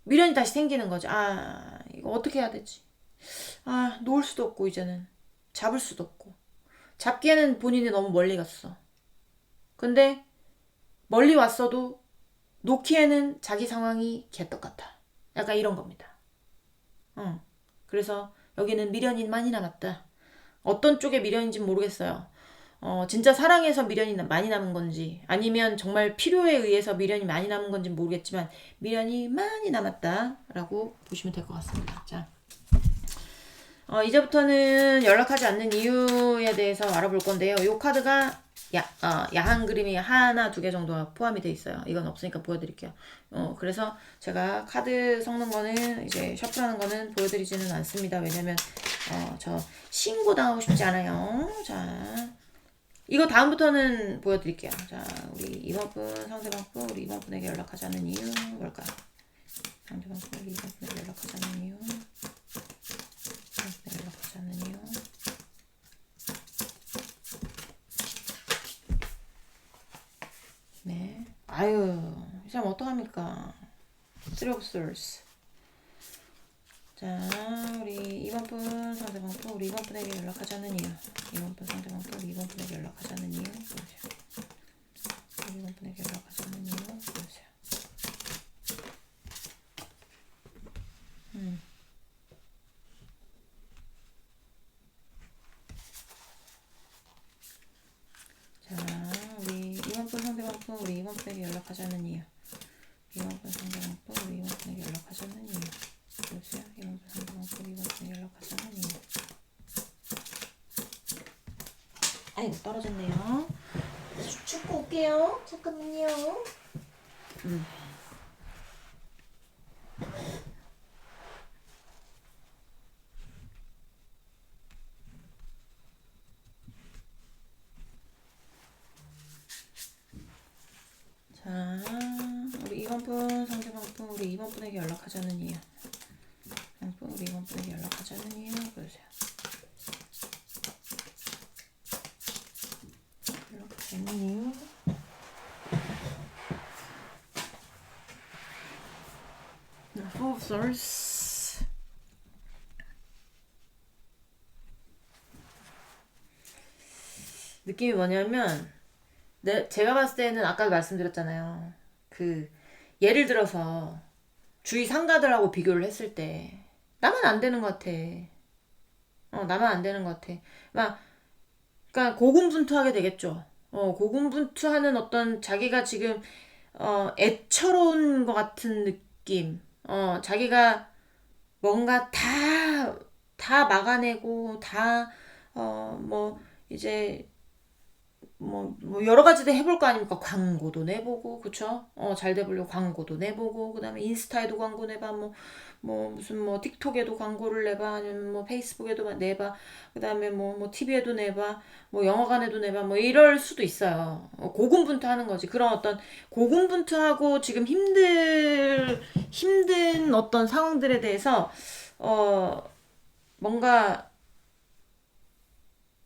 미련이 다시 생기는 거죠. 아, 이거 어떻게 해야 되지? 아, 놓을 수도 없고, 이제는 잡을 수도 없고. 잡기에는 본인이 너무 멀리 갔어. 근데 멀리 왔어도 놓기에는 자기 상황이 개떡 같아. 약간 이런 겁니다. 그래서 여기는 미련이 많이 남았다. 어떤 쪽에 미련인지 모르겠어요. 진짜 사랑해서 미련이 많이 남은 건지, 아니면 정말 필요에 의해서 미련이 많이 남은 건지 모르겠지만, 미련이 많이 남았다라고 보시면 될 것 같습니다. 자, 이제부터는 연락하지 않는 이유에 대해서 알아볼 건데요. 이 카드가 야한 그림이 하나, 두 개 정도 포함이 돼 있어요. 이건 없으니까 보여드릴게요. 그래서 제가 카드 섞는 거는, 이제 셔플하는 거는 보여드리지는 않습니다. 왜냐면 저 신고 당하고 싶지 않아요. 자, 이거 다음부터는 보여드릴게요. 자, 우리 2번 분, 상대방 분, 우리 2번 분에게 연락하지 않는 이유 뭘까요? 상대방 분, 우리 2번 분에게 연락하지 않는 이유, 상대방에게 연락하지 않는 이유. 네. 아유, 이 사람 어떡합니까? Three of Swords. 자, 우리 2번 분 상대방 분, 우리 2번 분에게 연락하자는 이유. 2번 분 상대방 분, 우리 2번 분에게 연락하자는 이유. 보세요. 우리 2번 분에게 연락하자는 이유. 보세요. 자, 우리 2번 분 상대방 분, 우리 2번 분에게 연락하자는 이유. 2번 분 상대방 분, 우리 2번 분에게 연락하자는 이유. 보세요. 2번 분 상대방 분, 우리 2번 분에게 연락하자는 이유. 아이고, 떨어졌네요. 춥고 올게요. 잠깐만요. 자, 우리 2번 분 상대방 분, 우리 2번 분에게 연락하자는 이유. 2번 분, 우리 2번 분에게 연락하자는 이유. 보세요. 연락하자는 이유. Four of Swords. 느낌이 뭐냐면 제가 봤을 때는 아까도 말씀드렸잖아요. 예를 들어서 주위 상가들하고 비교를 했을 때 나만 안 되는 것 같아. 나만 안 되는 것 같아. 그러니까 고군분투하게 되겠죠. 고군분투하는 어떤 자기가 지금 애처로운 것 같은 느낌. 자기가 뭔가 다 막아내고 이제 여러 가지도 해볼 거 아닙니까? 광고도 내보고, 그쵸? 잘 돼보려고 광고도 내보고, 그 다음에 인스타에도 광고 내봐, 무슨 틱톡에도 광고를 내봐, 아니면 페이스북에도 내봐, 그 다음에 TV에도 내봐, 영화관에도 내봐, 이럴 수도 있어요. 고군분투 하는 거지. 그런 어떤 고군분투하고 지금 힘든 어떤 상황들에 대해서, 뭔가,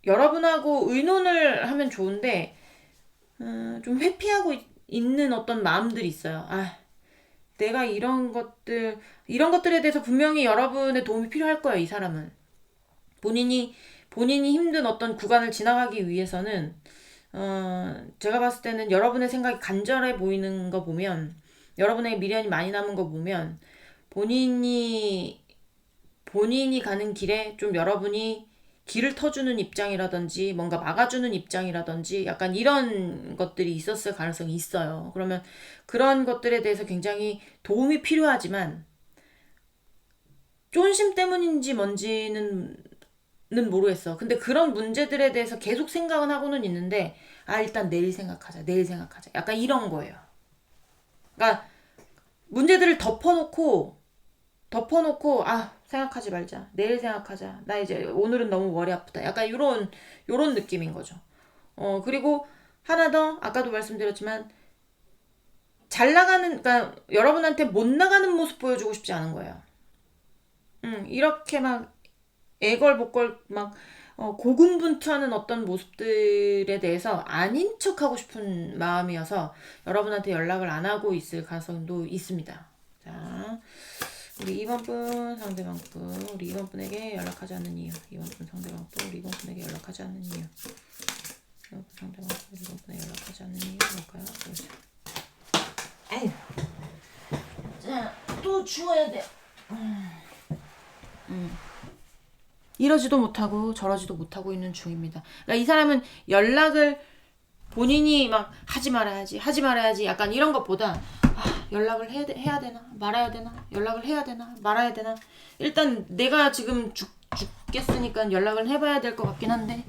여러분하고 의논을 하면 좋은데 좀 회피하고 있는 어떤 마음들이 있어요. 내가 이런 것들에 대해서 분명히 여러분의 도움이 필요할 거예요. 이 사람은 본인이 힘든 어떤 구간을 지나가기 위해서는 제가 봤을 때는 여러분의 생각이 간절해 보이는 거 보면, 여러분에게 미련이 많이 남은 거 보면 본인이 가는 길에 좀 여러분이 길을 터주는 입장이라든지 뭔가 막아주는 입장이라든지 약간 이런 것들이 있었을 가능성이 있어요. 그러면 그런 것들에 대해서 굉장히 도움이 필요하지만 쫀심 때문인지 뭔지는 모르겠어. 근데 그런 문제들에 대해서 계속 생각은 하고는 있는데 일단 내일 생각하자. 약간 이런 거예요. 그러니까 문제들을 덮어놓고 생각하지 말자. 내일 생각하자. 나 이제 오늘은 너무 머리 아프다. 약간 요런 느낌인 거죠. 그리고 하나 더, 아까도 말씀드렸지만 그러니까 여러분한테 못 나가는 모습 보여주고 싶지 않은 거예요. 이렇게 막 애걸복걸 고군분투하는 어떤 모습들에 대해서 아닌 척하고 싶은 마음이어서 여러분한테 연락을 안 하고 있을 가능성도 있습니다. 자, 우리 2번 분 상대방 분, 우리 2번 분에게 연락하지 않는 이유. 2번 분 상대방 분, 우리 2번 분에게 연락하지 않는 이유. 2번 분 상대방 분, 우리 2번 분에게 연락하지 않는 이유. 뭘까요? 그렇죠. 아유. 자, 또 주워야 돼. 이러지도 못하고 저러지도 못하고 있는 중입니다. 그러니까 이 사람은 연락을 본인이 막 하지 말아야지 약간 이런 것보다 연락을 해야 되나 말아야 되나, 연락을 해야 되나 말아야 되나, 일단 내가 지금 죽겠으니까 연락을 해봐야 될 것 같긴 한데,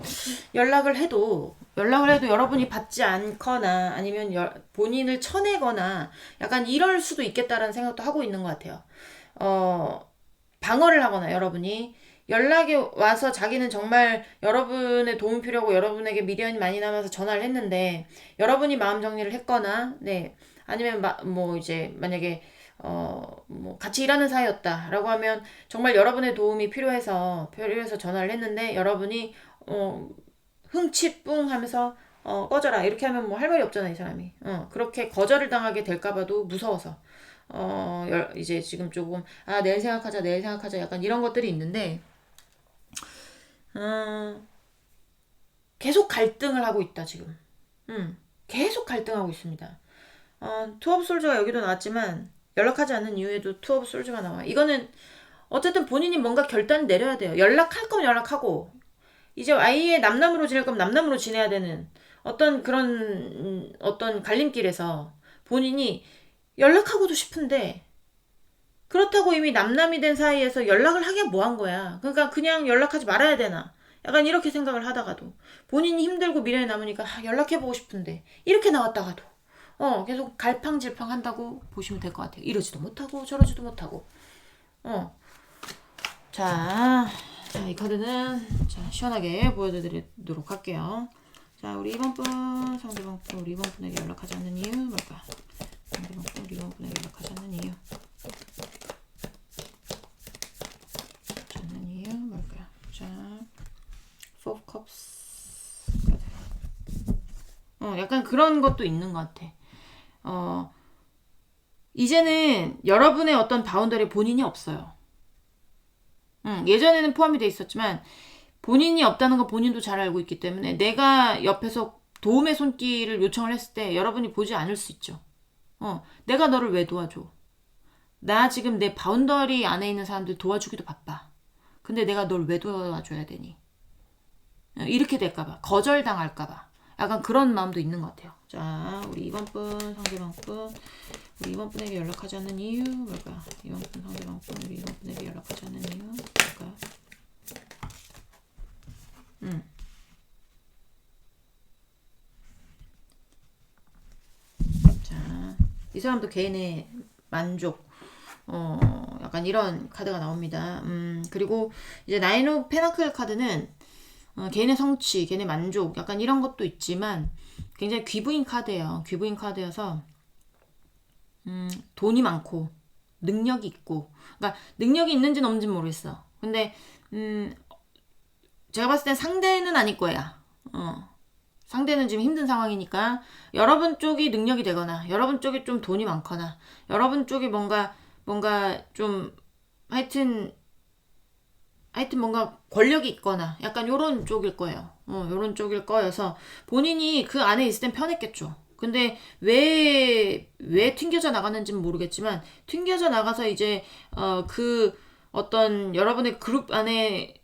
연락을 해도 여러분이 받지 않거나 아니면 본인을 쳐내거나 약간 이럴 수도 있겠다라는 생각도 하고 있는 것 같아요. 방어를 하거나, 여러분이 연락이 와서 자기는 정말 여러분의 도움이 필요하고 여러분에게 미련이 많이 남아서 전화를 했는데 여러분이 마음 정리를 했거나, 네, 아니면 이제 만약에 같이 일하는 사이였다라고 하면 정말 여러분의 도움이 필요해서 전화를 했는데 여러분이 흥치뿡 하면서 꺼져라. 이렇게 하면 뭐 할 말이 없잖아, 이 사람이. 그렇게 거절을 당하게 될까봐도 무서워서. 이제 지금 조금, 내일 생각하자. 약간 이런 것들이 있는데, 계속 갈등을 하고 있다, 지금. 계속 갈등하고 있습니다. 투 오브 솔저가 여기도 나왔지만, 연락하지 않는 이유에도 투 오브 솔저가 나와. 이거는, 어쨌든 본인이 뭔가 결단을 내려야 돼요. 연락할 거면 연락하고, 이제 아예 남남으로 지낼 거면 남남으로 지내야 되는 어떤 그런 어떤 갈림길에서 본인이 연락하고도 싶은데 그렇다고 이미 남남이 된 사이에서 연락을 하기가 뭐한 거야. 그러니까 그냥 연락하지 말아야 되나. 약간 이렇게 생각을 하다가도 본인이 힘들고 미련이 남으니까 연락해보고 싶은데 이렇게 나왔다가도 계속 갈팡질팡 한다고 보시면 될 것 같아요. 이러지도 못하고 저러지도 못하고 자, 이 카드는 시원하게 보여드리도록 할게요. 자, 우리 2번 분, 상대방 분, 우리 2번 분에게 연락하지 않는 이유 뭘까? 상대방 분, 우리 2번 분에게 연락하지 않는 이유. 않는 이유 뭘까요? 자, Four of Cups 카드. 약간 그런 것도 있는 것 같아. 이제는 여러분의 어떤 바운더리 본인이 없어요. 예전에는 포함이 돼 있었지만 본인이 없다는 거 본인도 잘 알고 있기 때문에 내가 옆에서 도움의 손길을 요청을 했을 때 여러분이 보지 않을 수 있죠. 내가 너를 왜 도와줘? 나 지금 내 바운더리 안에 있는 사람들 도와주기도 바빠. 근데 내가 널 왜 도와줘야 되니? 이렇게 될까봐. 거절당할까봐. 약간 그런 마음도 있는 것 같아요. 자, 우리 2번 분, 상대방 분. 우리 2번 분에게 연락하지 않는 이유 뭘까? 2번 분, 상대방 분, 우리 2번 분에게 연락하지 않는 이유 뭘까요? 자, 이 사람도 개인의 만족, 약간 이런 카드가 나옵니다. 그리고 이제 나인 오브 페나클 카드는 개인의 성취, 개인의 만족, 약간 이런 것도 있지만 굉장히 귀부인 카드예요. 귀부인 카드여서 돈이 많고 능력이 있고, 그러니까 능력이 있는지는 없는지는 모르겠어. 근데 제가 봤을 땐 상대는 아닐 거야. 상대는 지금 힘든 상황이니까 여러분 쪽이 능력이 되거나 여러분 쪽이 좀 돈이 많거나 여러분 쪽이 뭔가 좀 하여튼 뭔가 권력이 있거나 약간 요런 쪽일 거예요. 요런 쪽일 거여서 본인이 그 안에 있을 땐 편했겠죠. 근데 왜 튕겨져 나갔는지는 모르겠지만 튕겨져 나가서 이제 그 어떤 여러분의 그룹 안에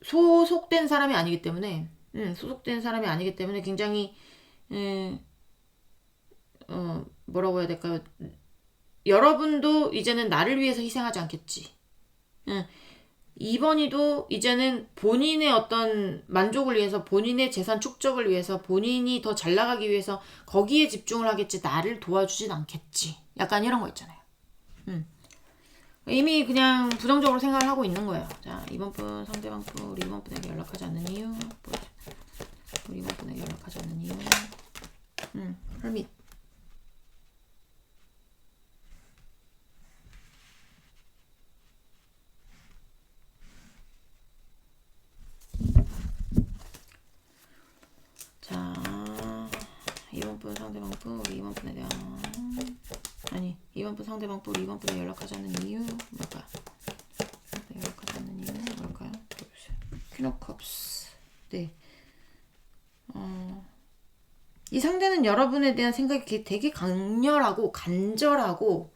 소속된 사람이 아니기 때문에 굉장히 뭐라고 해야 될까요? 여러분도 이제는 나를 위해서 희생하지 않겠지. 2번이도 이제는 본인의 어떤 만족을 위해서 본인의 재산 축적을 위해서 본인이 더 잘 나가기 위해서 거기에 집중을 하겠지 나를 도와주진 않겠지. 약간 이런 거 있잖아요. 이미 그냥 부정적으로 생각을 하고 있는 거예요. 자, 2번 분 상대방 분 우리 2번 분에게 연락하지 않는 이유 우리 2번 분에게 연락하지 않는 이유 헐밋 자, 2번 분 상대방 분 우리 2번 분에 대한 2번 분 상대방 분 우리 2번 분에 연락하지 않는 이유 뭘까? 연락하지 않는 이유 뭘까요? 퀸 오브 컵스. 네. 이 상대는 여러분에 대한 생각이 되게 강렬하고 간절하고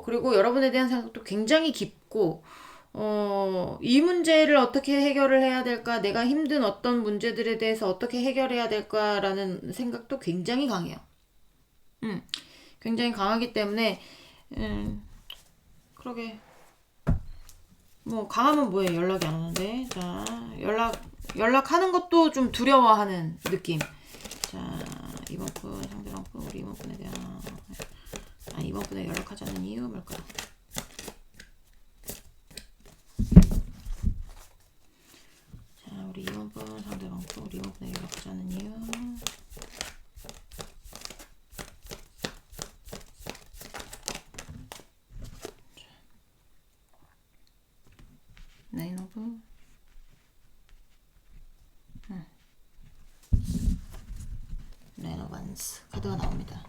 그리고 여러분에 대한 생각도 굉장히 깊고 이 문제를 어떻게 해결을 해야 될까? 내가 힘든 어떤 문제들에 대해서 어떻게 해결해야 될까라는 생각도 굉장히 강해요. 굉장히 강하기 때문에 그러게 뭐 강하면 뭐해 연락이 안 오는데 자 연락하는 것도 좀 두려워하는 느낌. 자 2번 분 상대방 분 우리 2번 분에 대한 2번 분에 연락하지 않는 이유 뭘까? 자 우리 2번 분 상대방 분 우리 2번 분에 연락하지 않는 이유 나인 오브 카드가 나옵니다.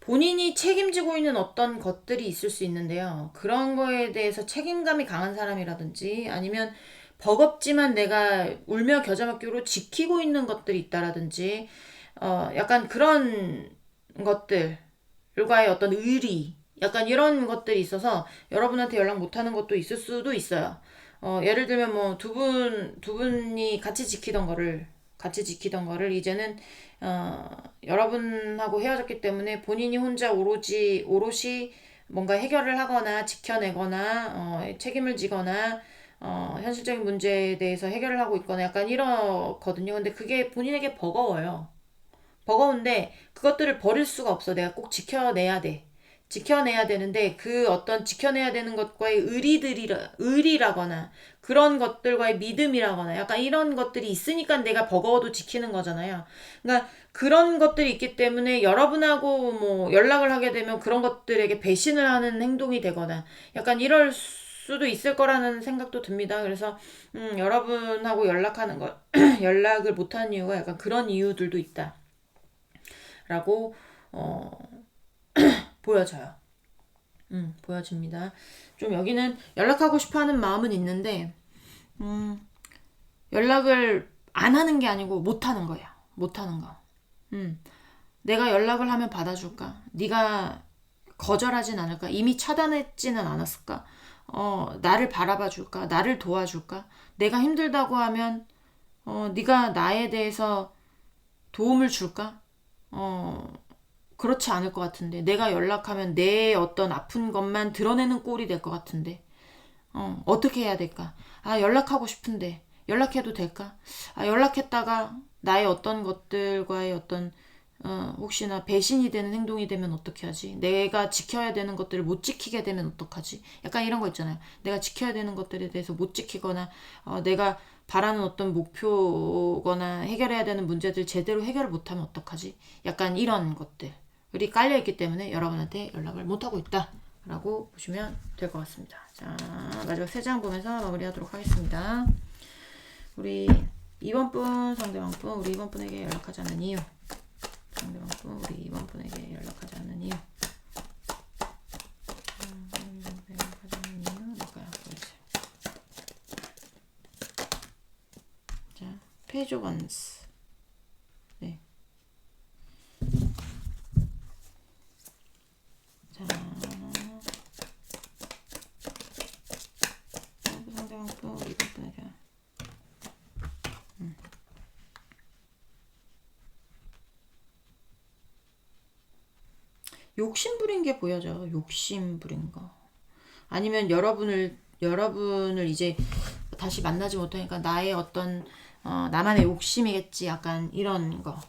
본인이 책임지고 있는 어떤 것들이 있을 수 있는데요. 그런 거에 대해서 책임감이 강한 사람이라든지 아니면 버겁지만 내가 울며 겨자 먹기로 지키고 있는 것들이 있다라든지 약간 그런 것들과의 어떤 의리 약간 이런 것들이 있어서 여러분한테 연락 못하는 것도 있을 수도 있어요. 예를 들면 뭐 두 분이 같이 지키던 거를 이제는 여러분하고 헤어졌기 때문에 본인이 혼자 오롯이 뭔가 해결을 하거나 지켜내거나 책임을 지거나 현실적인 문제에 대해서 해결을 하고 있거나 약간 이러거든요. 근데 그게 본인에게 버거워요. 버거운데 그것들을 버릴 수가 없어. 내가 꼭 지켜내야 돼. 지켜내야 되는데 그 어떤 지켜내야 되는 것과의 의리라거나 그런 것들과의 믿음이라거나 약간 이런 것들이 있으니까 내가 버거워도 지키는 거잖아요. 그러니까 그런 것들이 있기 때문에 여러분하고 뭐 연락을 하게 되면 그런 것들에게 배신을 하는 행동이 되거나 약간 이럴 수도 있을 거라는 생각도 듭니다. 그래서 여러분하고 연락하는 것 연락을 못하는 이유가 약간 그런 이유들도 있다. 라고 보여져요. 보여집니다. 좀 여기는 연락하고 싶어하는 마음은 있는데 연락을 안 하는 게 아니고 못 하는 거야. 못 하는 거. 내가 연락을 하면 받아줄까? 네가 거절하진 않을까? 이미 차단했지는 않았을까? 나를 바라봐 줄까? 나를 도와줄까? 내가 힘들다고 하면 네가 나에 대해서 도움을 줄까? 그렇지 않을 것 같은데 내가 연락하면 내 어떤 아픈 것만 드러내는 꼴이 될 것 같은데 어떻게 해야 될까? 아 연락하고 싶은데 연락해도 될까? 아 연락했다가 나의 어떤 것들과의 어떤 혹시나 배신이 되는 행동이 되면 어떻게 하지? 내가 지켜야 되는 것들을 못 지키게 되면 어떡하지? 약간 이런 거 있잖아요. 내가 지켜야 되는 것들에 대해서 못 지키거나 내가 바라는 어떤 목표거나 해결해야 되는 문제들 제대로 해결을 못하면 어떡하지? 약간 이런 것들이 깔려있기 때문에 여러분한테 연락을 못하고 있다 라고 보시면 될 것 같습니다. 자 마지막 3장 보면서 마무리하도록 하겠습니다. 우리 이번 분 상대방 분 우리 이번 분에게 연락하지 않는 이유 상대방 분 우리 이번 분에게 연락하지 않는 이유 연락하지 않는 이유 뭘까요? 보여주세요. 자 페이지 오브 원스 네. 자 상대방 분 우리 이번 분에게 욕심부린 게 보여져. 욕심부린 거. 아니면 여러분을 이제 다시 만나지 못하니까 나의 어떤 나만의 욕심이겠지. 약간 이런 거.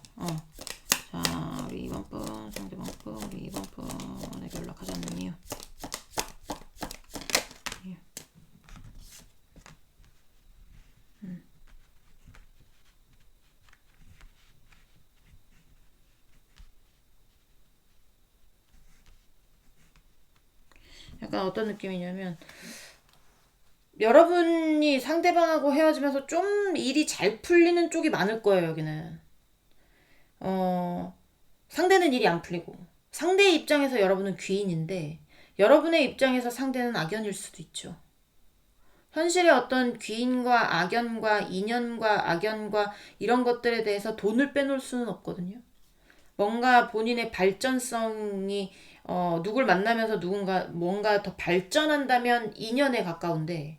자, 우리 이번 분 상대방 분 우리 이번 분에게 연락하지 않는 이유. 약간 어떤 느낌이냐면 여러분이 상대방하고 헤어지면서 좀 일이 잘 풀리는 쪽이 많을 거예요, 여기는. 상대는 일이 안 풀리고 상대의 입장에서 여러분은 귀인인데 여러분의 입장에서 상대는 악연일 수도 있죠. 현실의 어떤 귀인과 악연과 인연과 악연과 이런 것들에 대해서 돈을 빼놓을 수는 없거든요. 뭔가 본인의 발전성이 누굴 만나면서 뭔가 더 발전한다면 인연에 가까운데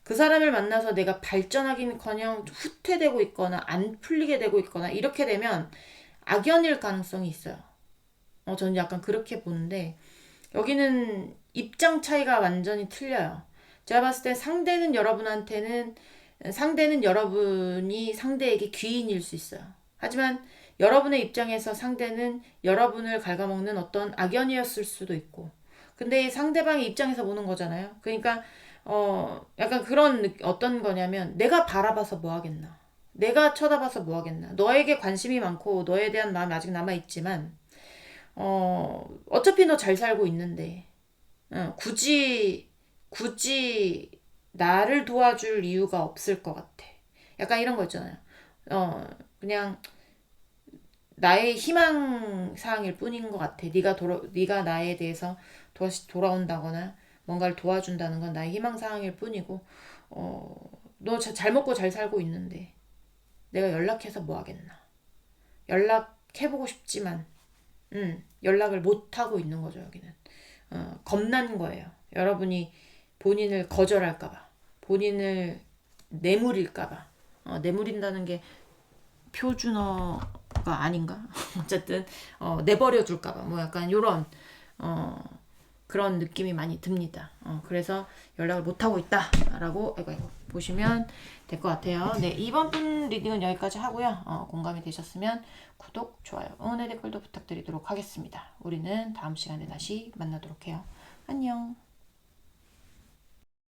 그 사람을 만나서 내가 발전하기는커녕 후퇴되고 있거나 안 풀리게 되고 있거나 이렇게 되면 악연일 가능성이 있어요. 저는 약간 그렇게 보는데 여기는 입장 차이가 완전히 틀려요. 제가 봤을 때 상대는 여러분이 상대에게 귀인일 수 있어요. 하지만 여러분의 입장에서 상대는 여러분을 갉아먹는 어떤 악연이었을 수도 있고 근데 상대방의 입장에서 보는 거잖아요. 그러니까 약간 그런 어떤 거냐면 내가 바라봐서 뭐 하겠나 내가 쳐다봐서 뭐 하겠나 너에게 관심이 많고 너에 대한 마음이 아직 남아있지만 어차피 너 잘 살고 있는데 굳이 나를 도와줄 이유가 없을 것 같아. 약간 이런 거 있잖아요. 그냥 나의 희망 사항일 뿐인 것 같아. 네가 나에 대해서 다시 돌아온다거나 뭔가를 도와준다는 건 나의 희망 사항일 뿐이고, 너 잘 먹고 잘 살고 있는데 내가 연락해서 뭐 하겠나? 연락해보고 싶지만, 연락을 못 하고 있는 거죠, 여기는. 겁난 거예요. 여러분이 본인을 거절할까봐, 본인을 내물일까봐. 내물인다는 게 표준어가 아닌가? 어쨌든 내버려 둘까봐 뭐 약간 요런 그런 느낌이 많이 듭니다. 그래서 연락을 못하고 있다라고 보시면 될 것 같아요. 네, 이번 분 리딩은 여기까지 하고요. 공감이 되셨으면 구독, 좋아요, 응원의 댓글도 부탁드리도록 하겠습니다. 우리는 다음 시간에 다시 만나도록 해요. 안녕.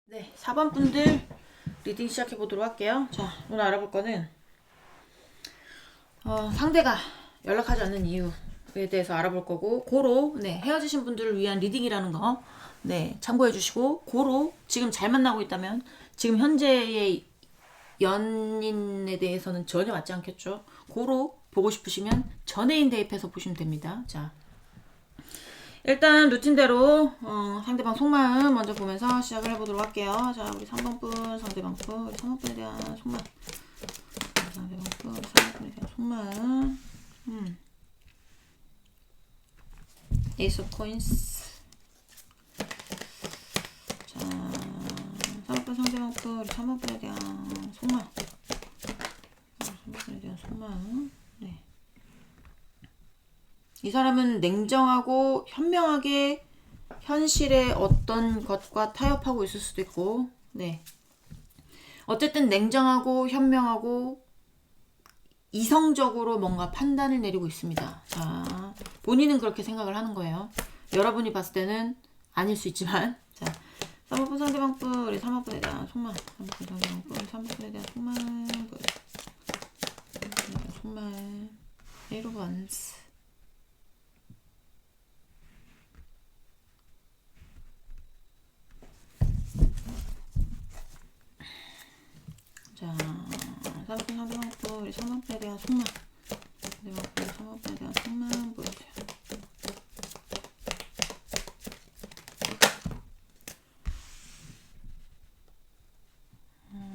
네, 4번 분들 리딩 시작해 보도록 할게요. 자, 오늘 알아볼 거는 상대가 연락하지 않는 이유에 대해서 알아볼 거고, 고로 네, 헤어지신 분들을 위한 리딩이라는 거 네, 참고해 주시고, 고로 지금 잘 만나고 있다면 지금 현재의 연인에 대해서는 전혀 맞지 않겠죠. 고로 보고 싶으시면 전애인 대입해서 보시면 됩니다. 자, 일단 루틴대로 상대방 속마음 먼저 보면서 시작을 해보도록 할게요. 자, 우리 3번 분 상대방 분, 우리 3번 분에 대한 속마음, 상대방 분, 3번 분에 대한 속마음. 에이스 오브 코인스. 자, 3번 분 상대방 분, 우리 3번 분에 대한 속마음. 3번 분에 대한 속마음. 네. 이 사람은 냉정하고 현명하게 현실의 어떤 것과 타협하고 있을 수도 있고, 네. 어쨌든 냉정하고 현명하고 이성적으로 뭔가 판단을 내리고 있습니다. 자, 본인은 그렇게 생각을 하는 거예요. 여러분이 봤을 때는 아닐 수 있지만, 자, 3번분 상대방분, 우리 3번분에 대한 속마음, 3번분 상대방분, 3번분에 대한 속마음, 속마음, Eight of Wands. 자, 3번 상대방분, 우리 3번분에 대한 속마음, 상대방분, 3번분에 대한 속마음 보여주세요.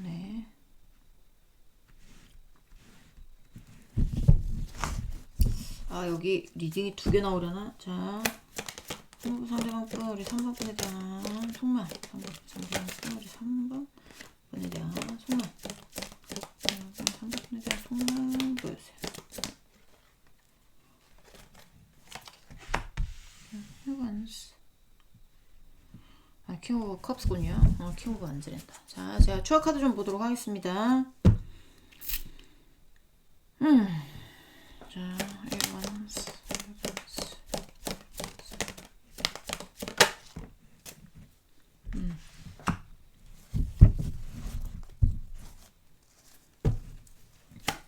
네. 여기 리딩이 2개 나오려나? 자, 3번 상대방분, 우리 3번분에 대한 속마음, 3번 상대방분, 우리 3번분에 대한 속마음, 3번분에 대한 속마음 보여주세요. 킹 오브 컵스군요. 킹 오브 안즈랜다. 자, 제가 추억 카드 좀 보도록 하겠습니다. 자, 에반스.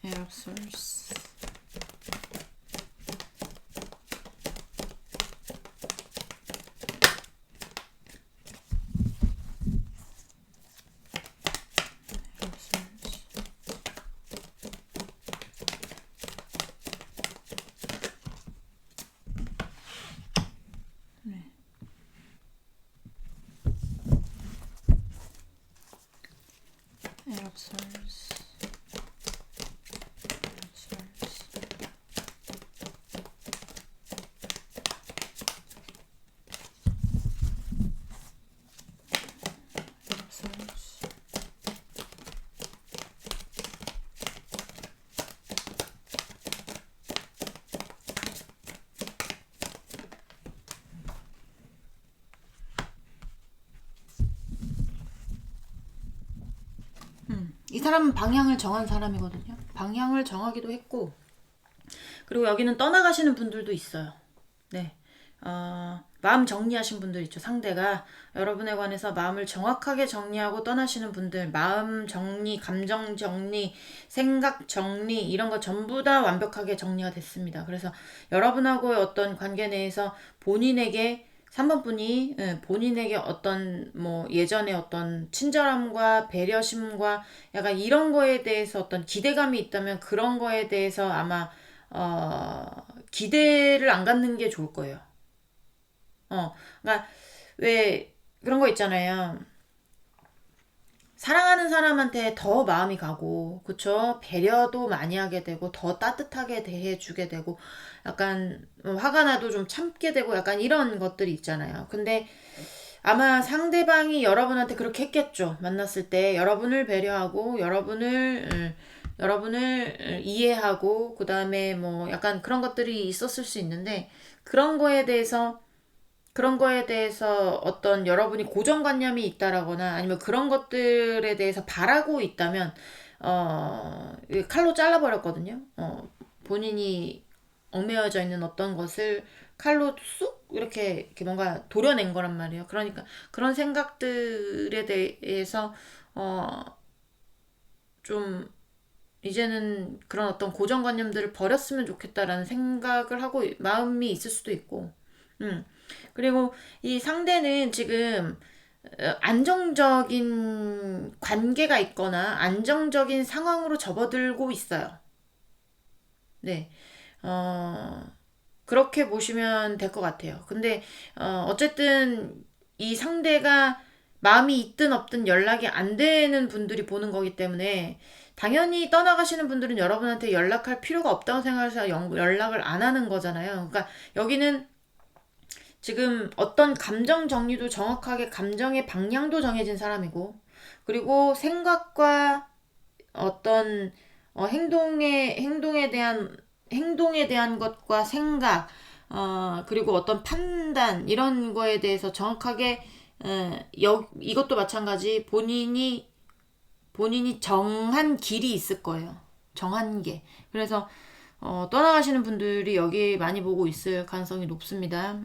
에어솔스. Eroxers. 이 사람은 방향을 정한 사람이거든요. 방향을 정하기도 했고, 그리고 여기는 떠나가시는 분들도 있어요. 네. 마음 정리하신 분들 있죠. 상대가 여러분에 관해서 마음을 정확하게 정리하고 떠나시는 분들, 마음 정리, 감정 정리, 생각 정리, 이런 거 전부 다 완벽하게 정리가 됐습니다. 그래서 여러분하고의 어떤 관계 내에서 본인에게 3번 분이 본인에게 어떤 뭐 예전에 어떤 친절함과 배려심과 약간 이런 거에 대해서 어떤 기대감이 있다면 그런 거에 대해서 아마 기대를 안 갖는 게 좋을 거예요. 그러니까 왜 그런 거 있잖아요. 사랑하는 사람한테 더 마음이 가고, 그쵸? 배려도 많이 하게 되고, 더 따뜻하게 대해주게 되고, 약간 화가 나도 좀 참게 되고, 약간 이런 것들이 있잖아요. 근데 아마 상대방이 여러분한테 그렇게 했겠죠. 만났을 때 여러분을 배려하고, 여러분을 이해하고, 그 다음에 뭐 약간 그런 것들이 있었을 수 있는데, 그런 거에 대해서 어떤 여러분이 고정관념이 있다라거나 아니면 그런 것들에 대해서 바라고 있다면 칼로 잘라버렸거든요. 본인이 얽매여져 있는 어떤 것을 칼로 쑥 이렇게 뭔가 도려낸 거란 말이에요. 그러니까 그런 생각들에 대해서 좀 이제는 그런 어떤 고정관념들을 버렸으면 좋겠다라는 생각을 하고 마음이 있을 수도 있고, 음. 그리고 이 상대는 지금 안정적인 관계가 있거나 안정적인 상황으로 접어들고 있어요. 네. 어, 그렇게 보시면 될 것 같아요. 근데, 어쨌든 이 상대가 마음이 있든 없든 연락이 안 되는 분들이 보는 거기 때문에 당연히 떠나가시는 분들은 여러분한테 연락할 필요가 없다고 생각해서 연락을 안 하는 거잖아요. 그러니까 여기는 지금 어떤 감정 정리도 정확하게 감정의 방향도 정해진 사람이고, 그리고 생각과 어떤 행동에 대한 것과 생각, 그리고 어떤 판단 이런 거에 대해서 정확하게 이것도 마찬가지 본인이 정한 길이 있을 거예요. 정한 게. 그래서 떠나가시는 분들이 여기 많이 보고 있을 가능성이 높습니다.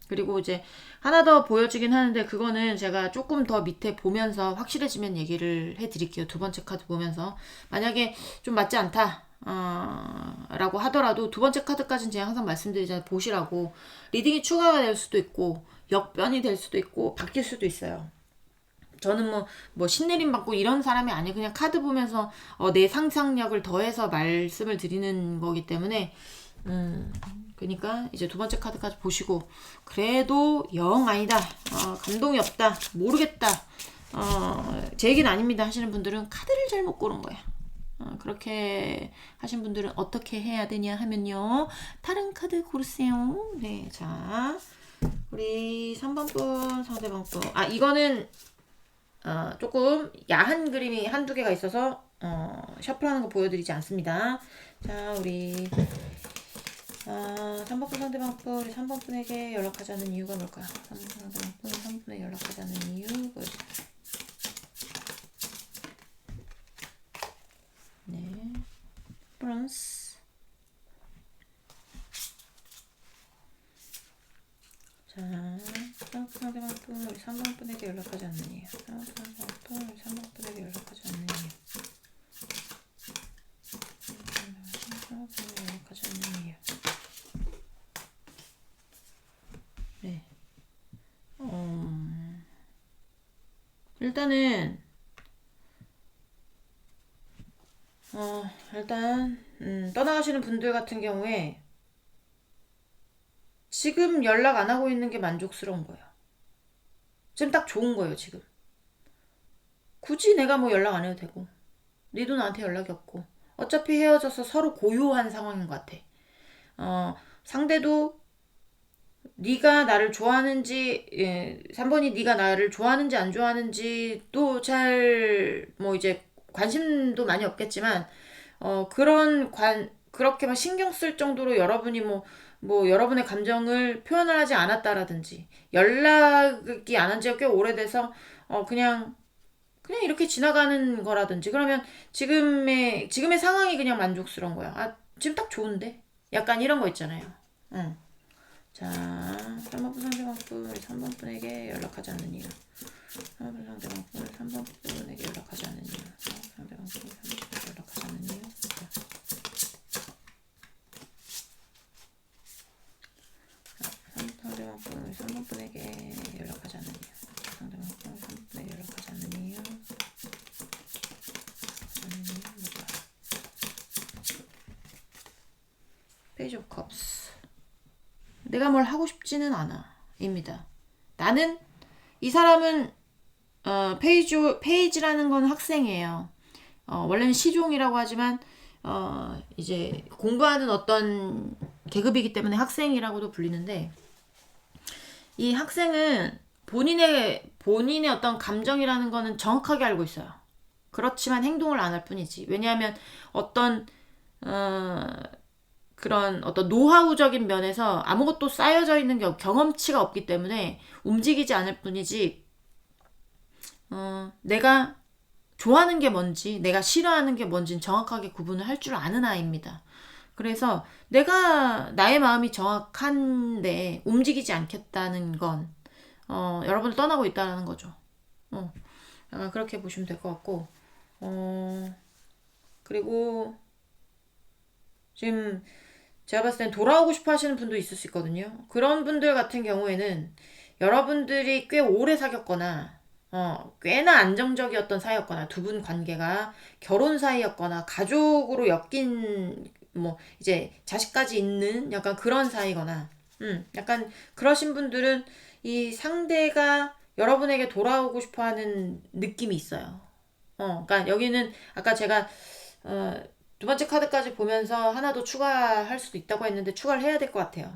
그리고 이제 하나 더 보여지긴 하는데 그거는 제가 조금 더 밑에 보면서 확실해지면 얘기를 해드릴게요. 두 번째 카드 보면서 만약에 좀 맞지 않다 라고 하더라도 두 번째 카드까지는 제가 항상 말씀드리잖아요. 보시라고. 리딩이 추가가 될 수도 있고 역변이 될 수도 있고 바뀔 수도 있어요. 저는 뭐 신내림 받고 이런 사람이 아니에요. 그냥 카드 보면서 내 상상력을 더해서 말씀을 드리는 거기 때문에 그러니까 이제 두 번째 카드까지 보시고 그래도 영 아니다. 감동이 없다. 모르겠다. 제 얘기는 아닙니다 하시는 분들은 카드를 잘못 고른 거야. 그렇게 하신 분들은 어떻게 해야 되냐 하면요. 다른 카드 고르세요. 네, 자 우리 3번 분 상대방 분. 이거는 조금 야한 그림이 한두 개가 있어서 셔플하는 거 보여드리지 않습니다. 자 우리 3번 분 상대방 분 우리 3번 분에게 연락하지 않는 이유가 뭘까요? 3번 상대방 분 3번에 연락하지 않는 이유 보여주세요. 네, 프랑스. 자, 상대방 분 우리 3번 분에게 연락하지 않는 이유. 상대방 분 우리 3번 분에게 연락하지 않는 이유. 연락하지 않는 이유. 네. 일단은 떠나가시는 분들 같은 경우에 지금 연락 안 하고 있는 게 만족스러운 거예요. 지금 딱 좋은 거예요, 지금. 굳이 내가 뭐 연락 안 해도 되고, 니도 나한테 연락이 없고, 어차피 헤어져서 서로 고요한 상황인 것 같아. 상대도 네가 나를 좋아하는지, 3번이 네가 나를 좋아하는지 안 좋아하는지도 잘, 뭐 이제 관심도 많이 없겠지만, 그렇게 막 신경 쓸 정도로 여러분이 뭐 여러분의 감정을 표현을 하지 않았다라든지, 연락이 안 한 지가 꽤 오래돼서, 그냥 이렇게 지나가는 거라든지, 그러면 지금의 상황이 그냥 만족스러운 거야. 지금 딱 좋은데? 약간 이런 거 있잖아요. 응. 자, 3번 분 상대방 분, 3번 분에게 연락하지 않는 이유. 3번 분 상대방 분, 3번 분에게 연락하지 않는 이유. 3번 상대방 분, 3번 분에게 연락하지 않는 이유. 상대방 분, 3번 분에게 연락하지 않는 이유. 상대방 분, 3번 분에게 연락하지 않는 이유. 페이지 오브 컵스. 내가 뭘 하고 싶지는 않아. 입니다. 나는 이 사람은 페이지라는 건 학생이에요. 원래는 시종이라고 하지만 이제 공부하는 어떤 계급이기 때문에 학생이라고도 불리는데 이 학생은 본인의 어떤 감정이라는 거는 정확하게 알고 있어요. 그렇지만 행동을 안 할 뿐이지. 왜냐하면 어떤 그런 어떤 노하우적인 면에서 아무것도 쌓여져 있는 경험치가 없기 때문에 움직이지 않을 뿐이지 내가 좋아하는 게 뭔지 내가 싫어하는 게 뭔지는 정확하게 구분을 할 줄 아는 아이입니다. 그래서 내가 나의 마음이 정확한데 움직이지 않겠다는 건 여러분을 떠나고 있다는 거죠. 약간 그렇게 보시면 될 것 같고 그리고 지금 제가 봤을 땐 돌아오고 싶어 하시는 분도 있을 수 있거든요. 그런 분들 같은 경우에는 여러분들이 꽤 오래 사귀었거나 꽤나 안정적이었던 사이였거나 두 분 관계가 결혼 사이였거나 가족으로 엮인 뭐 이제 자식까지 있는 약간 그런 사이거나 약간 그러신 분들은 이 상대가 여러분에게 돌아오고 싶어 하는 느낌이 있어요. 그러니까 여기는 아까 제가 두 번째 카드까지 보면서 하나 더 추가할 수도 있다고 했는데 추가를 해야 될 것 같아요.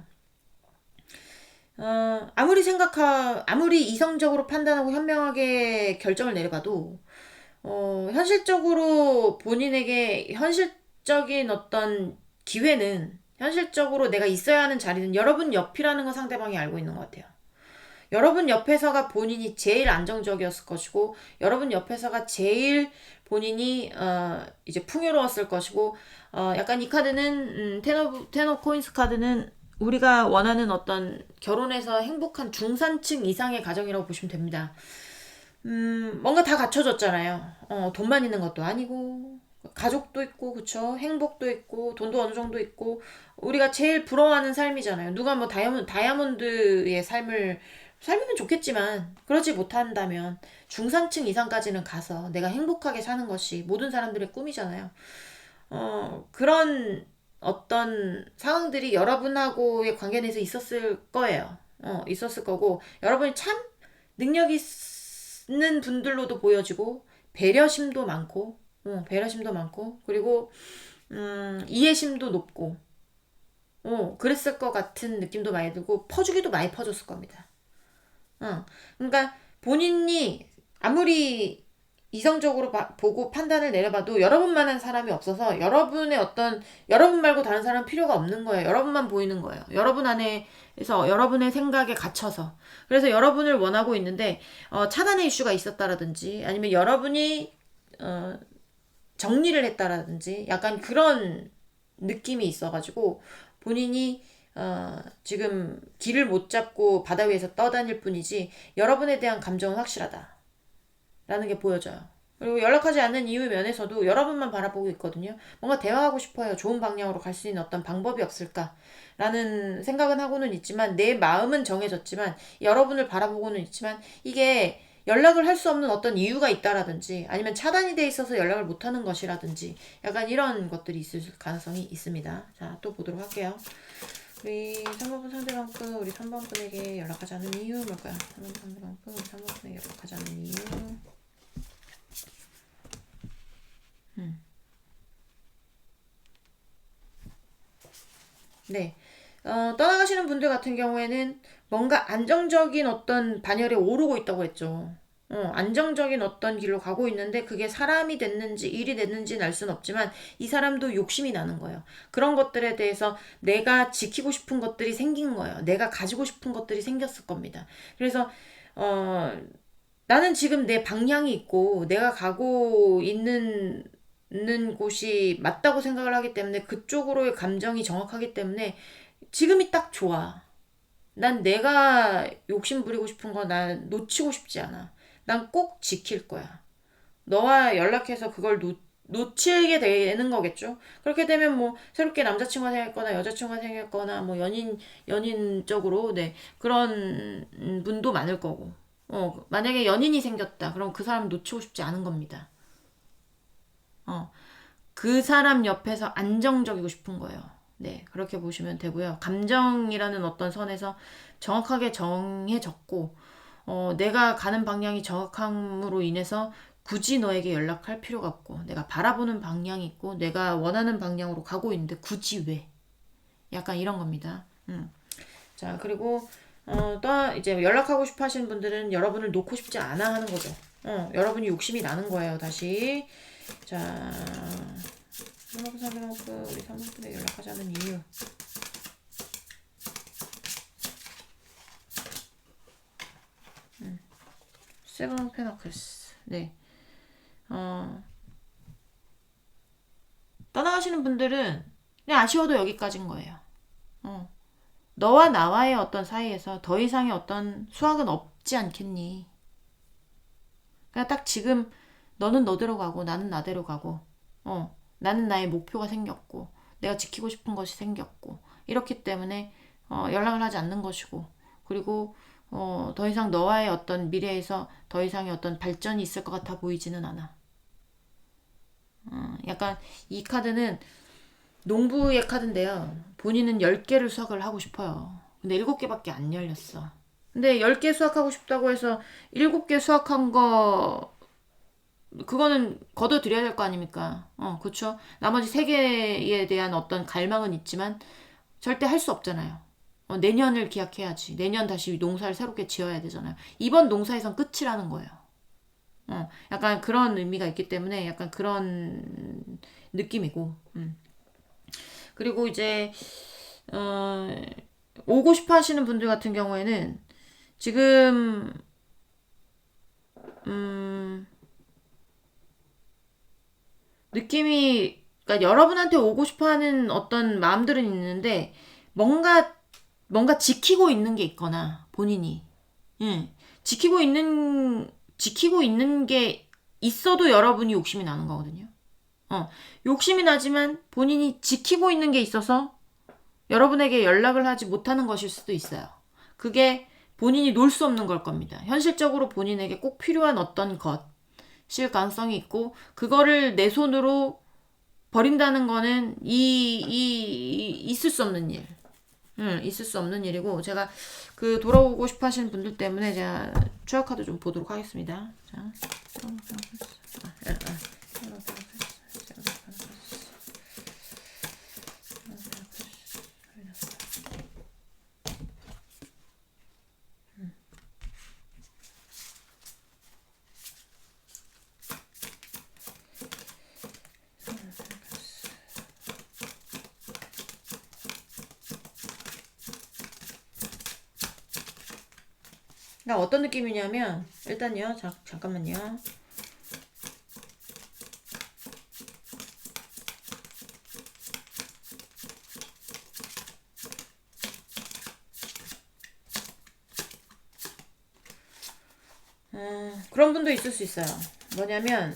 아무리 이성적으로 판단하고 현명하게 결정을 내려봐도 현실적으로 본인에게 현실적인 어떤 기회는 현실적으로 내가 있어야 하는 자리는 여러분 옆이라는 건 상대방이 알고 있는 것 같아요. 여러분 옆에서가 본인이 제일 안정적이었을 것이고 여러분 옆에서가 제일 본인이 이제 풍요로웠을 것이고 약간 이 카드는 텐 오브 코인스 카드는 우리가 원하는 어떤 결혼해서 행복한 중산층 이상의 가정이라고 보시면 됩니다. 뭔가 다 갖춰졌잖아요. 돈만 있는 것도 아니고 가족도 있고 그쵸 행복도 있고 돈도 어느 정도 있고 우리가 제일 부러워하는 삶이잖아요. 누가 뭐 다이아몬드의 삶을 살면 좋겠지만 그러지 못한다면 중산층 이상까지는 가서 내가 행복하게 사는 것이 모든 사람들의 꿈이잖아요. 그런 어떤 상황들이 여러분하고의 관계 내에서 있었을 거예요. 있었을 거고 여러분이 참 능력 있는 분들로도 보여지고 배려심도 많고 그리고 이해심도 높고 그랬을 것 같은 느낌도 많이 들고 퍼주기도 많이 퍼줬을 겁니다. 그러니까 본인이 아무리 이성적으로 보고 판단을 내려봐도 여러분만한 사람이 없어서 여러분 말고 다른 사람 필요가 없는 거예요. 여러분만 보이는 거예요. 여러분 안에서 여러분의 생각에 갇혀서 그래서 여러분을 원하고 있는데 차단의 이슈가 있었다라든지 아니면 여러분이 정리를 했다라든지 약간 그런 느낌이 있어가지고 본인이 지금 길을 못 잡고 바다 위에서 떠다닐 뿐이지 여러분에 대한 감정은 확실하다 라는 게 보여져요. 그리고 연락하지 않는 이유 면에서도 여러분만 바라보고 있거든요. 뭔가 대화하고 싶어요. 좋은 방향으로 갈 수 있는 어떤 방법이 없을까 라는 생각은 하고는 있지만 내 마음은 정해졌지만 여러분을 바라보고는 있지만 이게 연락을 할 수 없는 어떤 이유가 있다라든지 아니면 차단이 돼 있어서 연락을 못하는 것이라든지 약간 이런 것들이 있을 가능성이 있습니다. 자, 또 보도록 할게요. 우리 3번분 상대방분 우리 3번분에게 연락하지 않는 이유 뭘까요? 3번분 상대방분 우리 3번분에게 연락하지 않는 이유 네. 떠나가시는 분들 같은 경우에는 뭔가 안정적인 어떤 반열에 오르고 있다고 했죠. 안정적인 어떤 길로 가고 있는데 그게 사람이 됐는지 일이 됐는지는 알 수는 없지만 이 사람도 욕심이 나는 거예요. 그런 것들에 대해서 내가 지키고 싶은 것들이 생긴 거예요. 내가 가지고 싶은 것들이 생겼을 겁니다. 그래서 나는 지금 내 방향이 있고 내가 가고 있는 곳이 맞다고 생각을 하기 때문에 그쪽으로의 감정이 정확하기 때문에 지금이 딱 좋아. 난 내가 욕심 부리고 싶은 거 난 놓치고 싶지 않아. 난 꼭 지킬 거야. 너와 연락해서 그걸 놓치게 되는 거겠죠. 그렇게 되면 뭐 새롭게 남자친구가 생겼거나 여자친구가 생겼거나 뭐 연인적으로 네 그런 분도 많을 거고. 만약에 연인이 생겼다. 그럼 그 사람 놓치고 싶지 않은 겁니다. 그 사람 옆에서 안정적이고 싶은 거예요. 네, 그렇게 보시면 되고요. 감정이라는 어떤 선에서 정확하게 정해졌고, 내가 가는 방향이 정확함으로 인해서 굳이 너에게 연락할 필요가 없고, 내가 바라보는 방향이 있고, 내가 원하는 방향으로 가고 있는데 굳이 왜? 약간 이런 겁니다. 자, 그리고 또 이제 연락하고 싶어 하시는 분들은 여러분을 놓고 싶지 않아 하는 거죠. 여러분이 욕심이 나는 거예요, 다시. 자, 우리 사모님께 연락하자는 이유. 세븐 오브 페너클스. 네. 떠나가시는 분들은 그냥 아쉬워도 여기까지인 거예요. 너와 나와의 어떤 사이에서 더 이상의 어떤 수확은 없지 않겠니? 그냥 딱 지금 너는 너대로 가고 나는 나대로 가고, 나는 나의 목표가 생겼고, 내가 지키고 싶은 것이 생겼고, 이렇기 때문에 연락을 하지 않는 것이고, 그리고 더 이상 너와의 어떤 미래에서 더 이상의 어떤 발전이 있을 것 같아 보이지는 않아. 약간 이 카드는 농부의 카드인데요. 본인은 10개를 수확을 하고 싶어요. 근데 7개밖에 안 열렸어. 근데 10개 수확하고 싶다고 해서 7개 수확한 거 그거는 거둬들여야 될 거 아닙니까? 그쵸? 나머지 3개에 대한 어떤 갈망은 있지만 절대 할 수 없잖아요. 내년을 기약해야지. 내년 다시 농사를 새롭게 지어야 되잖아요. 이번 농사에선 끝이라는 거예요. 약간 그런 의미가 있기 때문에 약간 그런 느낌이고. 그리고 이제 오고 싶어 하시는 분들 같은 경우에는 지금 느낌이 그러니까 여러분한테 오고 싶어 하는 어떤 마음들은 있는데 뭔가 지키고 있는 게 있거나 본인이 지키고 있는 게 있어도 여러분이 욕심이 나는 거거든요. 욕심이 나지만 본인이 지키고 있는 게 있어서 여러분에게 연락을 하지 못하는 것일 수도 있어요. 그게 본인이 놓을 수 없는 걸 겁니다. 현실적으로 본인에게 꼭 필요한 어떤 것일 가능성이 있고 그거를 내 손으로 버린다는 거는 있을 수 없는 일. 있을 수 없는 일이고 제가 그 돌아오고 싶어 하시는 분들 때문에 제가 추억 카드 좀 보도록 하겠습니다. 자. 나 어떤 느낌이냐면 일단요 잠깐만요. 그런 분도 있을 수 있어요. 뭐냐면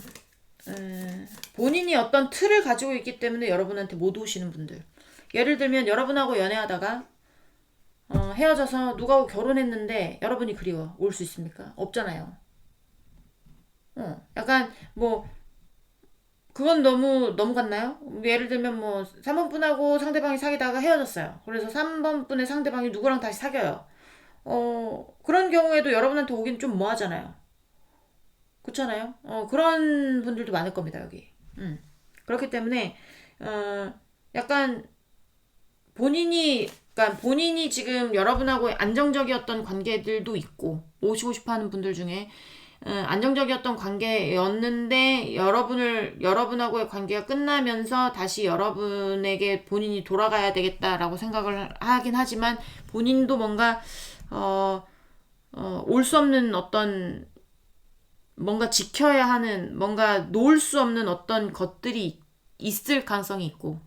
본인이 어떤 틀을 가지고 있기 때문에 여러분한테 못 오시는 분들. 예를 들면 여러분하고 연애하다가 헤어져서 누가하고 결혼했는데 여러분이 그리워. 올 수 있습니까? 없잖아요. 약간 뭐 그건 너무 갔나요? 예를 들면 뭐 3번 분하고 상대방이 사귀다가 헤어졌어요. 그래서 3번 분의 상대방이 누구랑 다시 사귀어요. 그런 경우에도 여러분한테 오긴 좀 뭐하잖아요. 그렇잖아요. 그런 분들도 많을 겁니다, 여기. 그렇기 때문에 약간 그러니까 본인이 지금 여러분하고 안정적이었던 관계들도 있고 오시고 싶어하는 분들 중에 안정적이었던 관계였는데 여러분하고의 관계가 끝나면서 다시 여러분에게 본인이 돌아가야 되겠다라고 생각을 하긴 하지만 본인도 뭔가 올 수 없는 어떤 뭔가 지켜야 하는 뭔가 놓을 수 없는 어떤 것들이 있을 가능성이 있고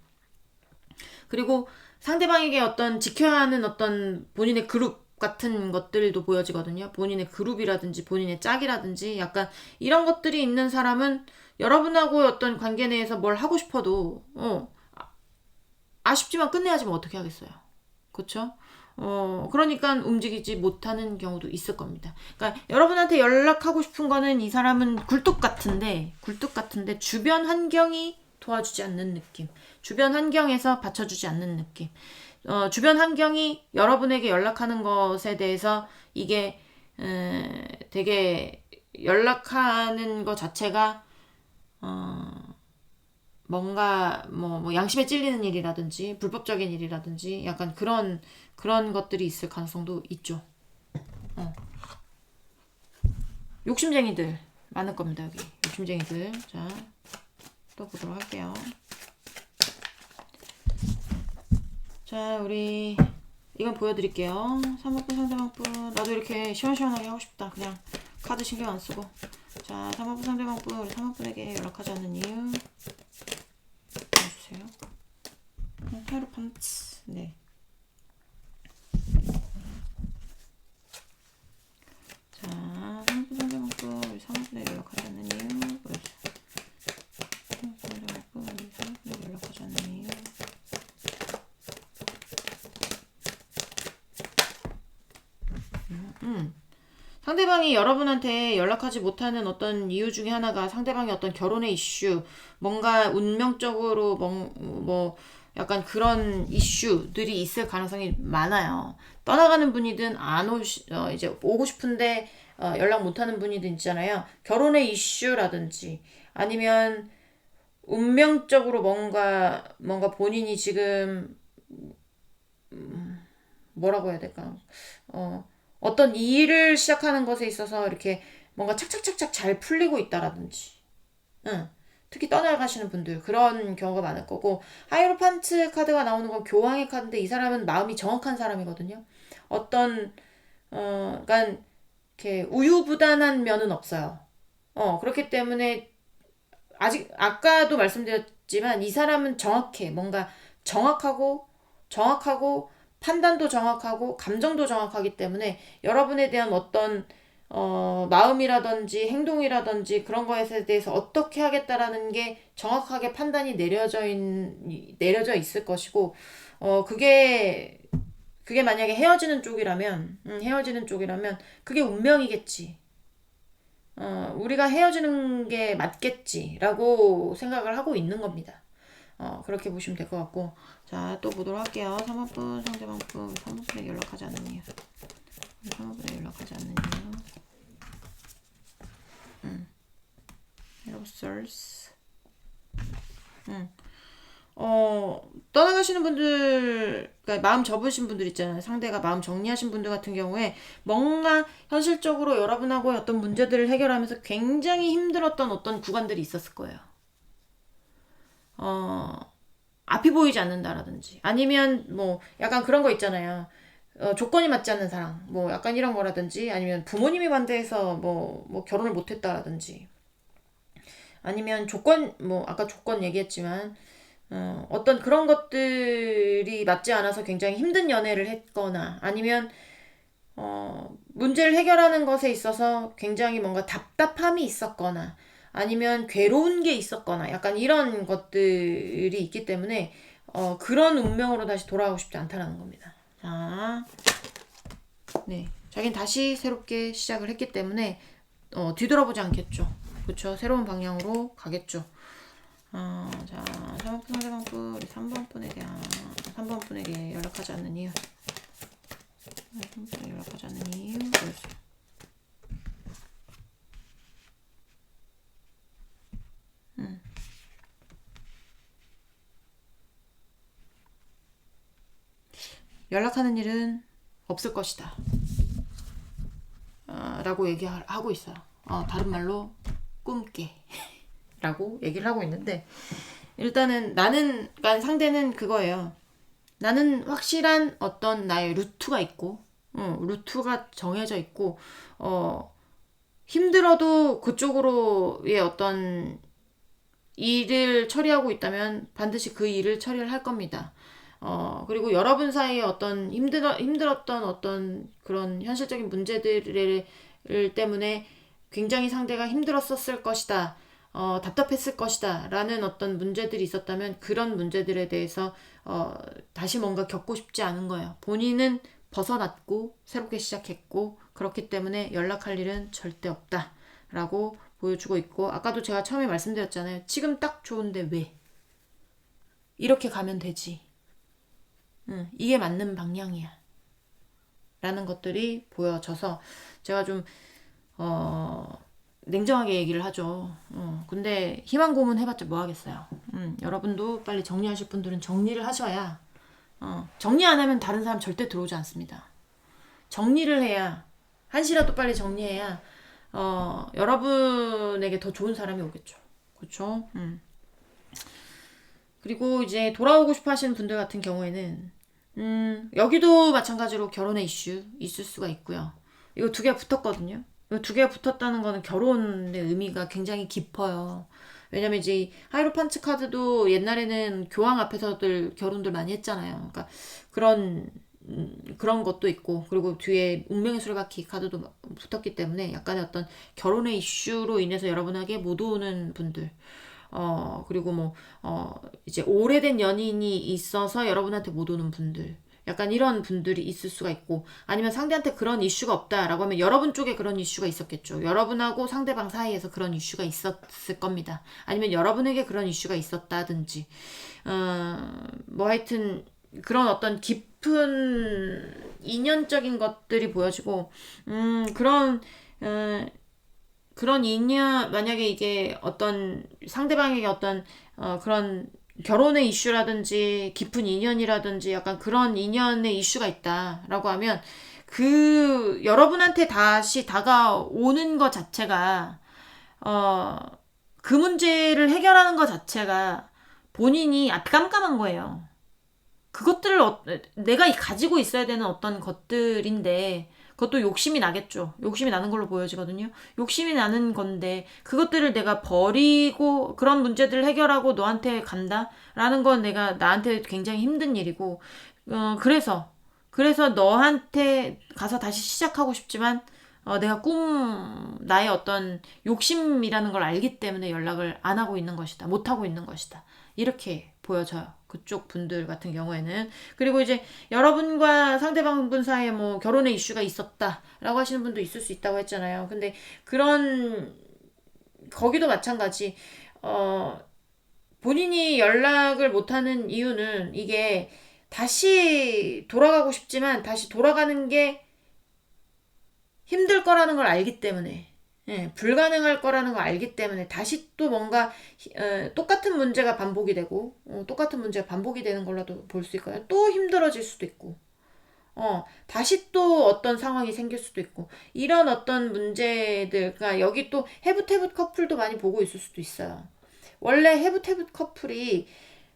그리고 상대방에게 어떤 지켜야 하는 어떤 본인의 그룹 같은 것들도 보여지거든요. 본인의 그룹이라든지 본인의 짝이라든지 약간 이런 것들이 있는 사람은 여러분하고 어떤 관계 내에서 뭘 하고 싶어도 아쉽지만 끝내야지 뭐 어떻게 하겠어요. 그렇죠? 그러니까 움직이지 못하는 경우도 있을 겁니다. 그러니까 여러분한테 연락하고 싶은 거는 이 사람은 굴뚝 같은데 주변 환경이 도와주지 않는 느낌. 주변 환경에서 받쳐주지 않는 느낌. 주변 환경이 여러분에게 연락하는 것에 대해서 이게 되게 연락하는 것 자체가 뭔가 뭐 양심에 찔리는 일이라든지 불법적인 일이라든지 약간 그런 것들이 있을 가능성도 있죠. 욕심쟁이들 많을 겁니다. 여기 욕심쟁이들. 자, 또 보도록 할게요. 자, 우리 이건 보여드릴게요. 3번분 상대방분. 나도 이렇게 시원시원하게 하고 싶다. 그냥 카드 신경 안 쓰고. 자, 3번분 상대방분. 우리 3번분에게 연락하지 않는 이유 보여주세요. 하이로판츠. 네. 자, 3번분 상대방분. 우리 3번분에게 연락하지 않는 이유 보여주세요. 3번분 상대방분. 우리 3번분에게 연락하지 않는 이유. 상대방이 여러분한테 연락하지 못하는 어떤 이유 중에 하나가 상대방의 어떤 결혼의 이슈, 뭔가 운명적으로 뭐 약간 그런 이슈들이 있을 가능성이 많아요. 떠나가는 분이든 이제 오고 싶은데 연락 못하는 분이든 있잖아요. 결혼의 이슈라든지 아니면 운명적으로 뭔가 본인이 지금 뭐라고 해야 될까? 어떤 일을 시작하는 것에 있어서 이렇게 뭔가 착착착착 잘 풀리고 있다라든지, 특히 떠나가시는 분들 그런 경우가 많을 거고, 하이로판트 카드가 나오는 건 교황의 카드인데 이 사람은 마음이 정확한 사람이거든요. 어떤 그러니까 이렇게 우유부단한 면은 없어요. 그렇기 때문에 아직 아까도 말씀드렸지만 이 사람은 정확해. 뭔가 정확하고 판단도 정확하고 감정도 정확하기 때문에 여러분에 대한 어떤 마음이라든지 행동이라든지 그런 거에 대해서 어떻게 하겠다라는 게 정확하게 판단이 내려져 있을 것이고 그게 만약에 헤어지는 쪽이라면 그게 운명이겠지. 우리가 헤어지는 게 맞겠지라고 생각을 하고 있는 겁니다. 그렇게 보시면 될 것 같고. 자, 또 보도록 할게요. 3번분, 상대방분, 3번분에게 연락하지 않는 이유. 3번분에게 연락하지 않는 이유. Hello, sirs. 떠나가시는 분들, 그러니까 마음 접으신 분들 있잖아요. 상대가 마음 정리하신 분들 같은 경우에 뭔가 현실적으로 여러분하고 어떤 문제들을 해결하면서 굉장히 힘들었던 어떤 구간들이 있었을 거예요. 앞이 보이지 않는다라든지 아니면 뭐 약간 그런 거 있잖아요. 조건이 맞지 않는 사랑 뭐 약간 이런 거라든지 아니면 부모님이 반대해서 뭐 결혼을 못했다라든지 아니면 뭐 아까 조건 얘기했지만 어떤 그런 것들이 맞지 않아서 굉장히 힘든 연애를 했거나 아니면 문제를 해결하는 것에 있어서 굉장히 뭔가 답답함이 있었거나 아니면 괴로운 게 있었거나 약간 이런 것들이 있기 때문에 그런 운명으로 다시 돌아가고 싶지 않다라는 겁니다. 자, 네, 자긴 다시 새롭게 시작을 했기 때문에 뒤돌아보지 않겠죠. 그렇죠. 새로운 방향으로 가겠죠. 자, 3번분 상대방분 우리 3번분에게 연락하지 않는 이유. 3번분에게 연락하지 않는 이유 보여주세요. 연락하는 일은 없을 것이다. 라고 얘기하고 있어요. 다른 말로 꿈깨 라고 얘기를 하고 있는데 일단은 그러니까 상대는 그거예요. 나는 확실한 어떤 나의 루트가 있고 루트가 정해져 있고 힘들어도 그쪽으로의 어떤 일을 처리하고 있다면 반드시 그 일을 처리를 할 겁니다. 그리고 여러분 사이에 어떤 힘들었던 어떤 그런 현실적인 문제들 때문에 굉장히 상대가 힘들었었을 것이다. 답답했을 것이다. 라는 어떤 문제들이 있었다면 그런 문제들에 대해서 다시 뭔가 겪고 싶지 않은 거예요. 본인은 벗어났고 새롭게 시작했고 그렇기 때문에 연락할 일은 절대 없다. 라고 보여주고 있고 아까도 제가 처음에 말씀드렸잖아요. 지금 딱 좋은데 왜? 이렇게 가면 되지. 이게 맞는 방향이야. 라는 것들이 보여져서 제가 좀 냉정하게 얘기를 하죠. 근데 희망 고문 해봤자 뭐 하겠어요. 여러분도 빨리 정리하실 분들은 정리를 하셔야 정리 안 하면 다른 사람 절대 들어오지 않습니다. 정리를 해야 한시라도 빨리 정리해야 여러분에게 더 좋은 사람이 오겠죠. 그렇죠? 그리고 이제 돌아오고 싶어 하시는 분들 같은 경우에는 여기도 마찬가지로 결혼의 이슈 있을 수가 있고요. 이거 두 개가 붙었거든요. 이거 두 개가 붙었다는 거는 결혼의 의미가 굉장히 깊어요. 왜냐면 이제 이 하이로판트 카드도 옛날에는 교황 앞에서들 결혼들 많이 했잖아요. 그러니까 그런 것도 있고, 그리고 뒤에 운명의 수레바퀴 카드도 붙었기 때문에 약간의 어떤 결혼의 이슈로 인해서 여러분에게 못 오는 분들, 그리고 이제 오래된 연인이 있어서 여러분한테 못 오는 분들, 약간 이런 분들이 있을 수가 있고, 아니면 상대한테 그런 이슈가 없다라고 하면 여러분 쪽에 그런 이슈가 있었겠죠. 여러분하고 상대방 사이에서 그런 이슈가 있었을 겁니다. 아니면 여러분에게 그런 이슈가 있었다든지, 하여튼 그런 어떤 깊은 인연적인 것들이 보여지고, 그런 인연, 만약에 이게 어떤 상대방에게 어떤 그런 결혼의 이슈라든지 깊은 인연이라든지 약간 그런 인연의 이슈가 있다라고 하면 여러분한테 다시 다가오는 것 자체가 그 문제를 해결하는 것 자체가 본인이 앞이 깜깜한 거예요. 그것들을 내가 가지고 있어야 되는 어떤 것들인데 그것도 욕심이 나겠죠. 욕심이 나는 걸로 보여지거든요. 욕심이 나는 건데 그것들을 내가 버리고 그런 문제들을 해결하고 너한테 간다라는 건 나한테 굉장히 힘든 일이고 그래서 너한테 가서 다시 시작하고 싶지만 내가 나의 어떤 욕심이라는 걸 알기 때문에 연락을 안 하고 있는 것이다. 못 하고 있는 것이다. 이렇게 보여져요. 그쪽 분들 같은 경우에는. 그리고 이제 여러분과 상대방분 사이에 결혼의 이슈가 있었다라고 하시는 분도 있을 수 있다고 했잖아요. 근데 거기도 마찬가지. 본인이 연락을 못하는 이유는 이게 다시 돌아가고 싶지만 다시 돌아가는 게 힘들 거라는 걸 알기 때문에, 불가능할 거라는 걸 알기 때문에 다시 또 뭔가 똑같은 문제가 반복이 되고 똑같은 문제가 반복이 되는 걸로도 볼 수 있고요. 또 힘들어질 수도 있고 다시 또 어떤 상황이 생길 수도 있고 이런 어떤 문제들, 그러니까 여기 또 해붓해붓 커플도 많이 보고 있을 수도 있어요. 원래 해붓해붓 커플이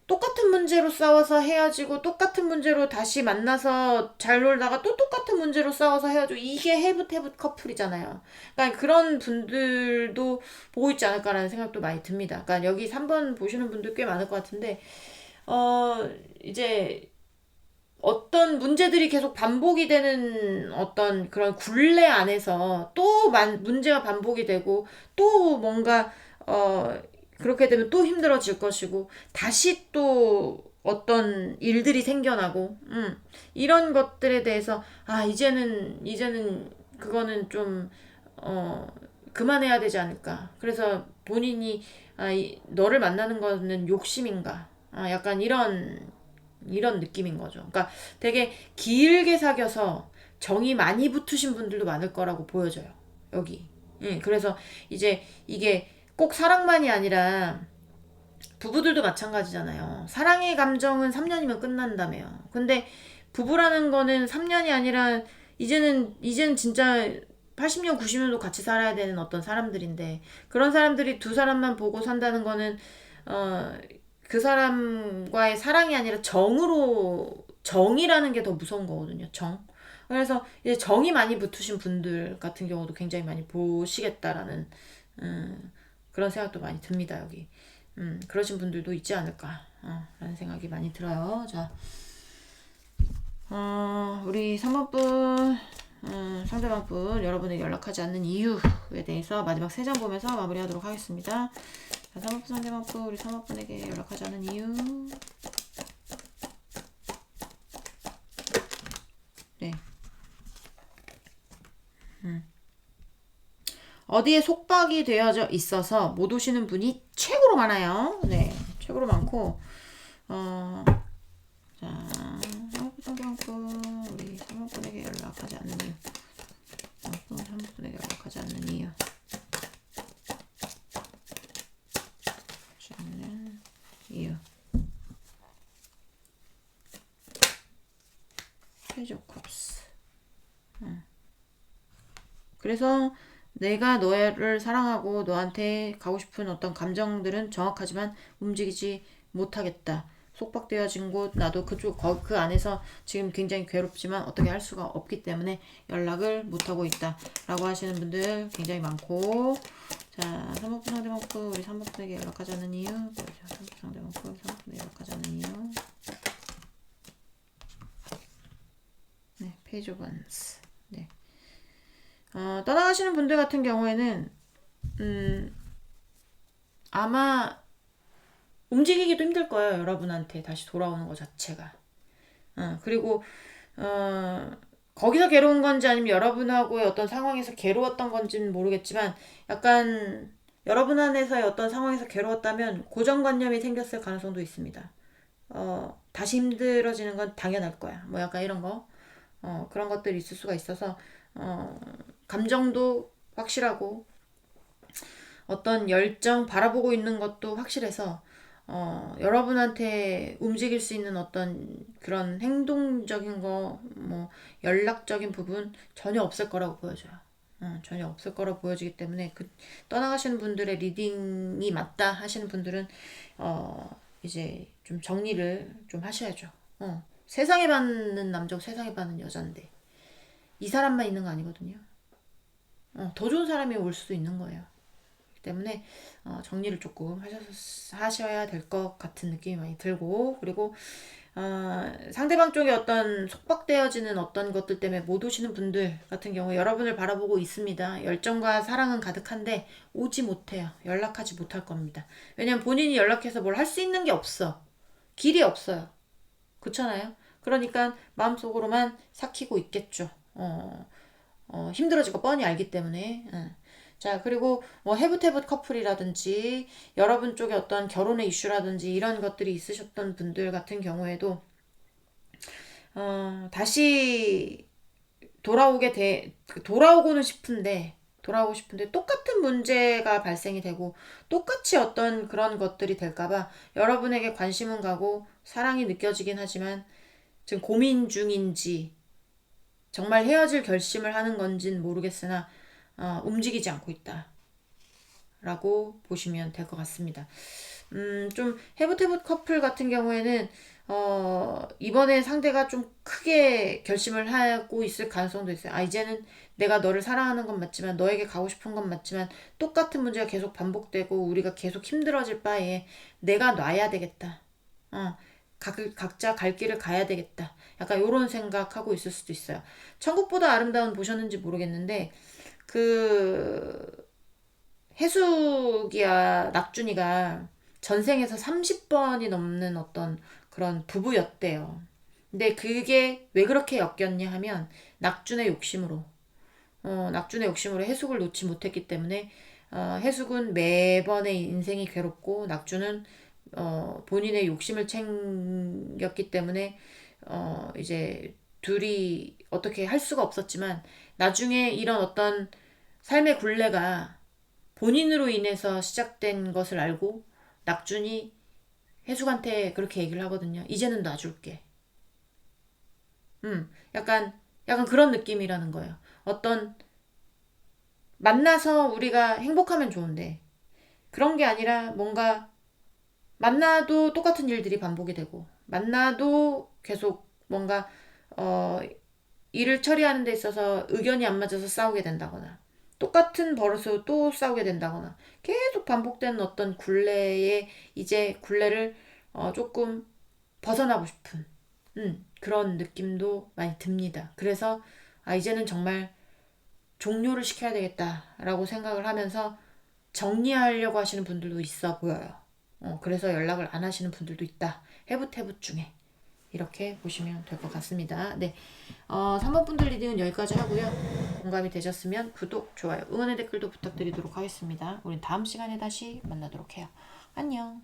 똑같은 문제로 싸워서 헤어지고 똑같은 문제로 다시 만나서 잘 놀다가 또 똑같은 문제로 싸워서 헤어지고 이게 해붓해붓 커플이잖아요. 그러니까 그런 분들도 보고 있지 않을까라는 생각도 많이 듭니다. 그러니까 여기 3번 보시는 분들 꽤 많을 것 같은데 이제 어떤 문제들이 계속 반복이 되는 어떤 그런 굴레 안에서 또 문제가 반복이 되고 또 뭔가 그렇게 되면 또 힘들어질 것이고 다시 또 어떤 일들이 생겨나고 이런 것들에 대해서 이제는 그거는 좀 그만해야 되지 않을까. 그래서 본인이 너를 만나는 거는 욕심인가, 약간 이런 느낌인 거죠. 그러니까 되게 길게 사귀어서 정이 많이 붙으신 분들도 많을 거라고 보여져요. 여기. 그래서 이제 이게 꼭 사랑만이 아니라 부부들도 마찬가지잖아요. 사랑의 감정은 3년이면 끝난다며요. 근데 부부라는 거는 3년이 아니라 이제는 진짜 80년, 90년도 같이 살아야 되는 어떤 사람들인데 그런 사람들이 두 사람만 보고 산다는 거는 그 사람과의 사랑이 아니라 정이라는 게 더 무서운 거거든요. 정. 그래서 이제 정이 많이 붙으신 분들 같은 경우도 굉장히 많이 보시겠다라는 그런 생각도 많이 듭니다. 여기 그러신 분들도 있지 않을까 라는 생각이 많이 들어요. 자, 우리 3번분 상대방분 여러분에게 연락하지 않는 이유에 대해서 마지막 3장 보면서 마무리하도록 하겠습니다. 자, 3번분 상대방분 우리 3번분에게 연락하지 않는 이유. 네. 어디에 속박이 되어져 있어서 못 오시는 분이 최고로 많아요. 네, 최고로 많고 자, 우리 사모분에게 연락하지 않는 이유. 사모분에게 연락하지 않는 이유. 이유. 페이지 오브 컵스. 그래서 내가 너를 사랑하고 너한테 가고 싶은 어떤 감정들은 정확하지만 움직이지 못하겠다. 속박되어진 곳, 나도 그 안에서 지금 굉장히 괴롭지만 어떻게 할 수가 없기 때문에 연락을 못하고 있다. 라고 하시는 분들 굉장히 많고, 자, 3번분 상대방고 우리 3번분에게 연락하지 않는 이유. 3번분 상대방고 우리 3번분에게 연락하지 않는 이유. 네, 페이지 오브 원스. 네. 떠나가시는 분들 같은 경우에는 아마 움직이기도 힘들 거예요. 여러분한테 다시 돌아오는 것 자체가. 그리고 거기서 괴로운 건지 아니면 여러분하고의 어떤 상황에서 괴로웠던 건지는 모르겠지만 약간 여러분 안에서의 어떤 상황에서 괴로웠다면 고정관념이 생겼을 가능성도 있습니다. 다시 힘들어지는 건 당연할 거야. 뭐 약간 이런 거. 그런 것들이 있을 수가 있어서 감정도 확실하고 어떤 열정 바라보고 있는 것도 확실해서 여러분한테 움직일 수 있는 어떤 그런 행동적인 거, 뭐 연락적인 부분 전혀 없을 거라고 보여져요. 전혀 없을 거라고 보여지기 때문에 그 떠나가시는 분들의 리딩이 맞다 하시는 분들은 이제 좀 정리를 좀 하셔야죠. 세상에 받는 남자고 세상에 받는 여잔데 이 사람만 있는 거 아니거든요. 더 좋은 사람이 올 수도 있는 거예요. 때문에 정리를 조금 하셔야 될 것 같은 느낌이 많이 들고, 그리고 상대방 쪽에 어떤 속박되어지는 어떤 것들 때문에 못 오시는 분들 같은 경우 여러분을 바라보고 있습니다. 열정과 사랑은 가득한데 오지 못해요. 연락하지 못할 겁니다. 왜냐면 본인이 연락해서 뭘 할 수 있는 게 없어. 길이 없어요. 그렇잖아요. 그러니까 마음속으로만 삭히고 있겠죠. 힘들어질 거 뻔히 알기 때문에. 자, 그리고 뭐 해붓해붓 커플이라든지 여러분 쪽에 어떤 결혼의 이슈라든지 이런 것들이 있으셨던 분들 같은 경우에도 다시 돌아오고는 싶은데 돌아오고 싶은데 똑같은 문제가 발생이 되고 똑같이 어떤 그런 것들이 될까봐 여러분에게 관심은 가고 사랑이 느껴지긴 하지만 지금 고민 중인지 정말 헤어질 결심을 하는 건지는 모르겠으나 움직이지 않고 있다 라고 보시면 될 것 같습니다. 좀 해붓해붓 커플 같은 경우에는 이번에 상대가 좀 크게 결심을 하고 있을 가능성도 있어요. 이제는 내가 너를 사랑하는 건 맞지만 너에게 가고 싶은 건 맞지만 똑같은 문제가 계속 반복되고 우리가 계속 힘들어질 바에 내가 놔야 되겠다. 각자 갈 길을 가야 되겠다. 약간 요런 생각하고 있을 수도 있어요. 천국보다 아름다운 보셨는지 모르겠는데 그 해숙이야 낙준이가 전생에서 30번이 넘는 어떤 그런 부부였대요. 근데 그게 왜 그렇게 엮였냐 하면 낙준의 욕심으로 해숙을 놓지 못했기 때문에 해숙은 매번의 인생이 괴롭고 낙준은 본인의 욕심을 챙겼기 때문에 이제 둘이 어떻게 할 수가 없었지만 나중에 이런 어떤 삶의 굴레가 본인으로 인해서 시작된 것을 알고 낙준이 해숙한테 그렇게 얘기를 하거든요. 이제는 놔줄게. 약간 그런 느낌이라는 거예요. 어떤 만나서 우리가 행복하면 좋은데 그런 게 아니라 뭔가 만나도 똑같은 일들이 반복이 되고 만나도 계속 뭔가 어, 일을 처리하는 데 있어서 의견이 안 맞아서 싸우게 된다거나 똑같은 버릇으로 또 싸우게 된다거나 계속 반복되는 어떤 굴레에 이제 굴레를 조금 벗어나고 싶은 그런 느낌도 많이 듭니다. 그래서 이제는 정말 종료를 시켜야 되겠다라고 생각을 하면서 정리하려고 하시는 분들도 있어 보여요. 그래서 연락을 안 하시는 분들도 있다. 해붓해붓 중에. 이렇게 보시면 될 것 같습니다. 네. 3번 분들 리딩은 여기까지 하고요. 공감이 되셨으면 구독, 좋아요, 응원의 댓글도 부탁드리도록 하겠습니다. 우린 다음 시간에 다시 만나도록 해요. 안녕.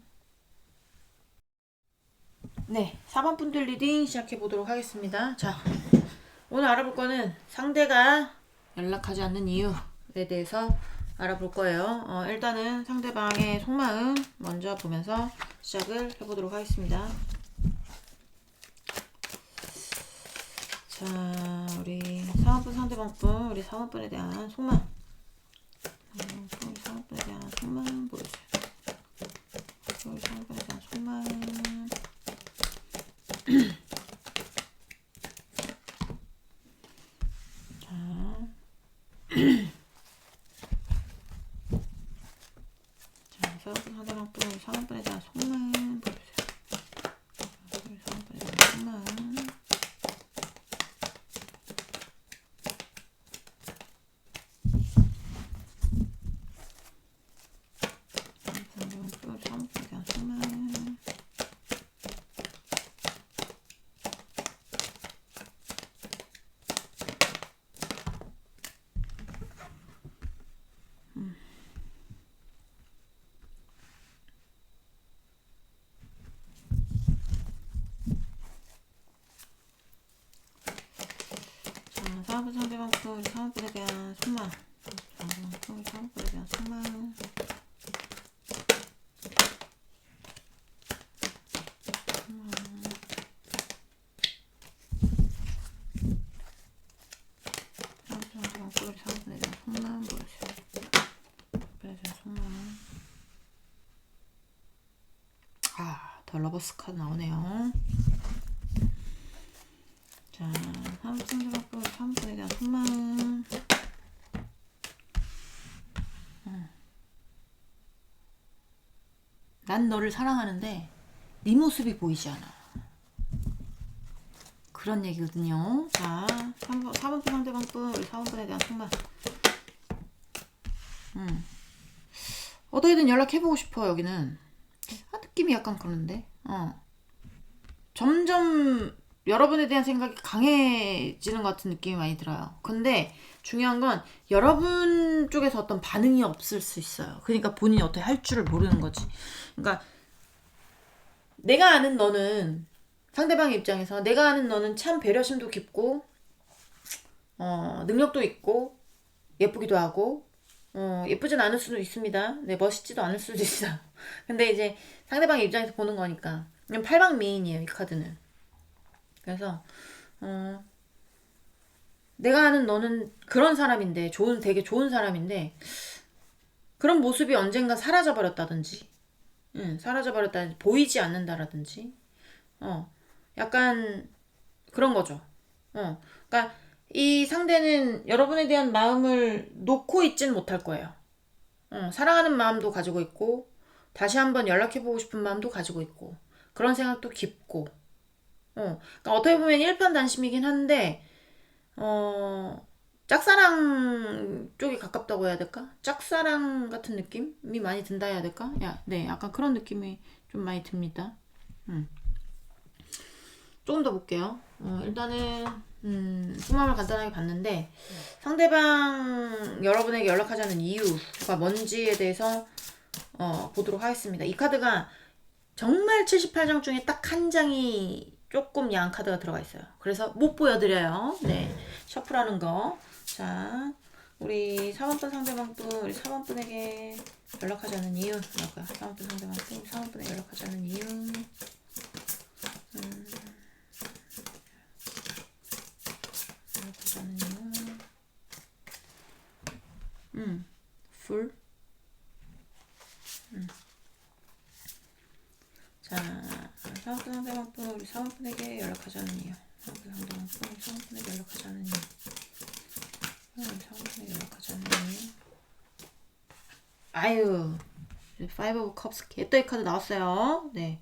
네, 4번 분들 리딩 시작해 보도록 하겠습니다. 자, 오늘 알아볼 거는 상대가 연락하지 않는 이유에 대해서 알아볼 거예요. 일단은 상대방의 속마음 먼저 보면서 시작을 해보도록 하겠습니다. 자, 우리 4번분 상대방분, 우리 4번분에 대한 속마음. 우리 4번분에 대한 속마음 보여주세요. 우리 4번분에 대한 속마음. 자, 4번분 상대방분, 우리 4번분에 대한 속마음 보여주세요. 우리 4번분에 대한 속마음. 사업부 상대방부 우리 사업부에 대한 속마음. 우리 사업부에 대한 속마음. 사업부 우리 사업부에 대한 속마음 보여주세요. 사업부에 대한 속마음. 더 러버스 카드 나오네요. 자, 사업부 상대방부 우리 사업부에 대한 속마음. 난 너를 사랑하는데 네 모습이 보이지 않아. 그런 얘기거든요. 자, 4번분 상대방분 우리 4번분에 대한 속마음. 어떻게든 연락해보고 싶어. 여기는 느낌이 약간 그런데 점점 여러분에 대한 생각이 강해지는 것 같은 느낌이 많이 들어요. 근데 중요한 건 여러분 쪽에서 어떤 반응이 없을 수 있어요. 그러니까 본인이 어떻게 할 줄을 모르는 거지. 그러니까 내가 아는 너는, 상대방의 입장에서 내가 아는 너는 참 배려심도 깊고 능력도 있고 예쁘기도 하고 예쁘진 않을 수도 있습니다. 네, 멋있지도 않을 수도 있어. 근데 이제 상대방의 입장에서 보는 거니까 그냥 팔방미인이에요, 이 카드는. 그래서 내가 아는 너는 그런 사람인데, 되게 좋은 사람인데 그런 모습이 언젠가 사라져버렸다든지, 사라져버렸다든지 보이지 않는다라든지, 약간 그런 거죠. 그러니까 이 상대는 여러분에 대한 마음을 놓고 있진 못할 거예요. 사랑하는 마음도 가지고 있고 다시 한번 연락해보고 싶은 마음도 가지고 있고 그런 생각도 깊고 그러니까 어떻게 보면 일편단심이긴 한데 짝사랑 쪽이 가깝다고 해야 될까? 짝사랑 같은 느낌이 많이 든다 해야 될까? 네, 약간 그런 느낌이 좀 많이 듭니다. 조금 더 볼게요. 일단은 속마음을 간단하게 봤는데 상대방 여러분에게 연락하자는 이유가 뭔지에 대해서 보도록 하겠습니다. 이 카드가 정말 78장 중에 딱 한 장이 조금 야한 카드가 들어가 있어요. 그래서 못 보여드려요. 네, 셔플하는 거. 자, 우리 4번분 상대방분, 우리 4번분에게 연락하자는 이유. 뭐랄까? 4번분 상대방분, 우리 4번분에게 연락하자는 이유. 연락하자는 이유. 풀. 자, 4번분 상대방분, 우리 4번분에게 연락하자는 이유. 4번분 상대방분, 우리 4번분에게 연락하자는 이유. 상대방분에게 연락하자는 이유. 아유, 5 of Cups 개떠이 카드 나왔어요. 네.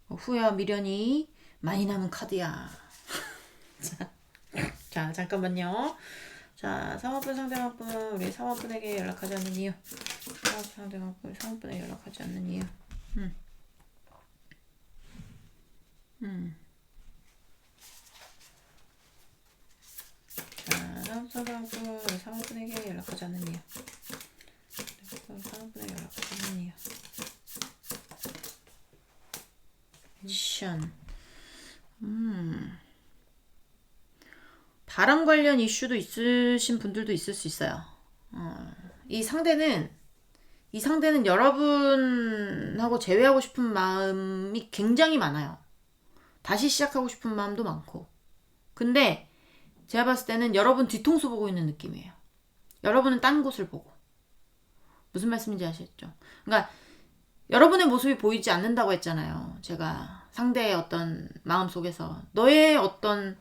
후회와 미련이 많이 남은 카드야. 자, 잠깐만요. 자, 사모분 상대방분, 우리 사모분에게 연락하지 않는 이유. 사모분 상대방분, 우리 사모분에게 연락하지 않는 이유. 자, 사모분 상대방분, 우리 사모분에게 연락하지 않는 이유. 사모분에게 연락하지 않는 이유. 매지션. 바람 관련 이슈도 있으신 분들도 있을 수 있어요. 이 상대는 여러분하고 재회하고 싶은 마음이 굉장히 많아요. 다시 시작하고 싶은 마음도 많고. 근데 제가 봤을 때는 여러분 뒤통수 보고 있는 느낌이에요. 여러분은 딴 곳을 보고. 무슨 말씀인지 아시겠죠? 그러니까 여러분의 모습이 보이지 않는다고 했잖아요. 제가 상대의 어떤 마음 속에서 너의 어떤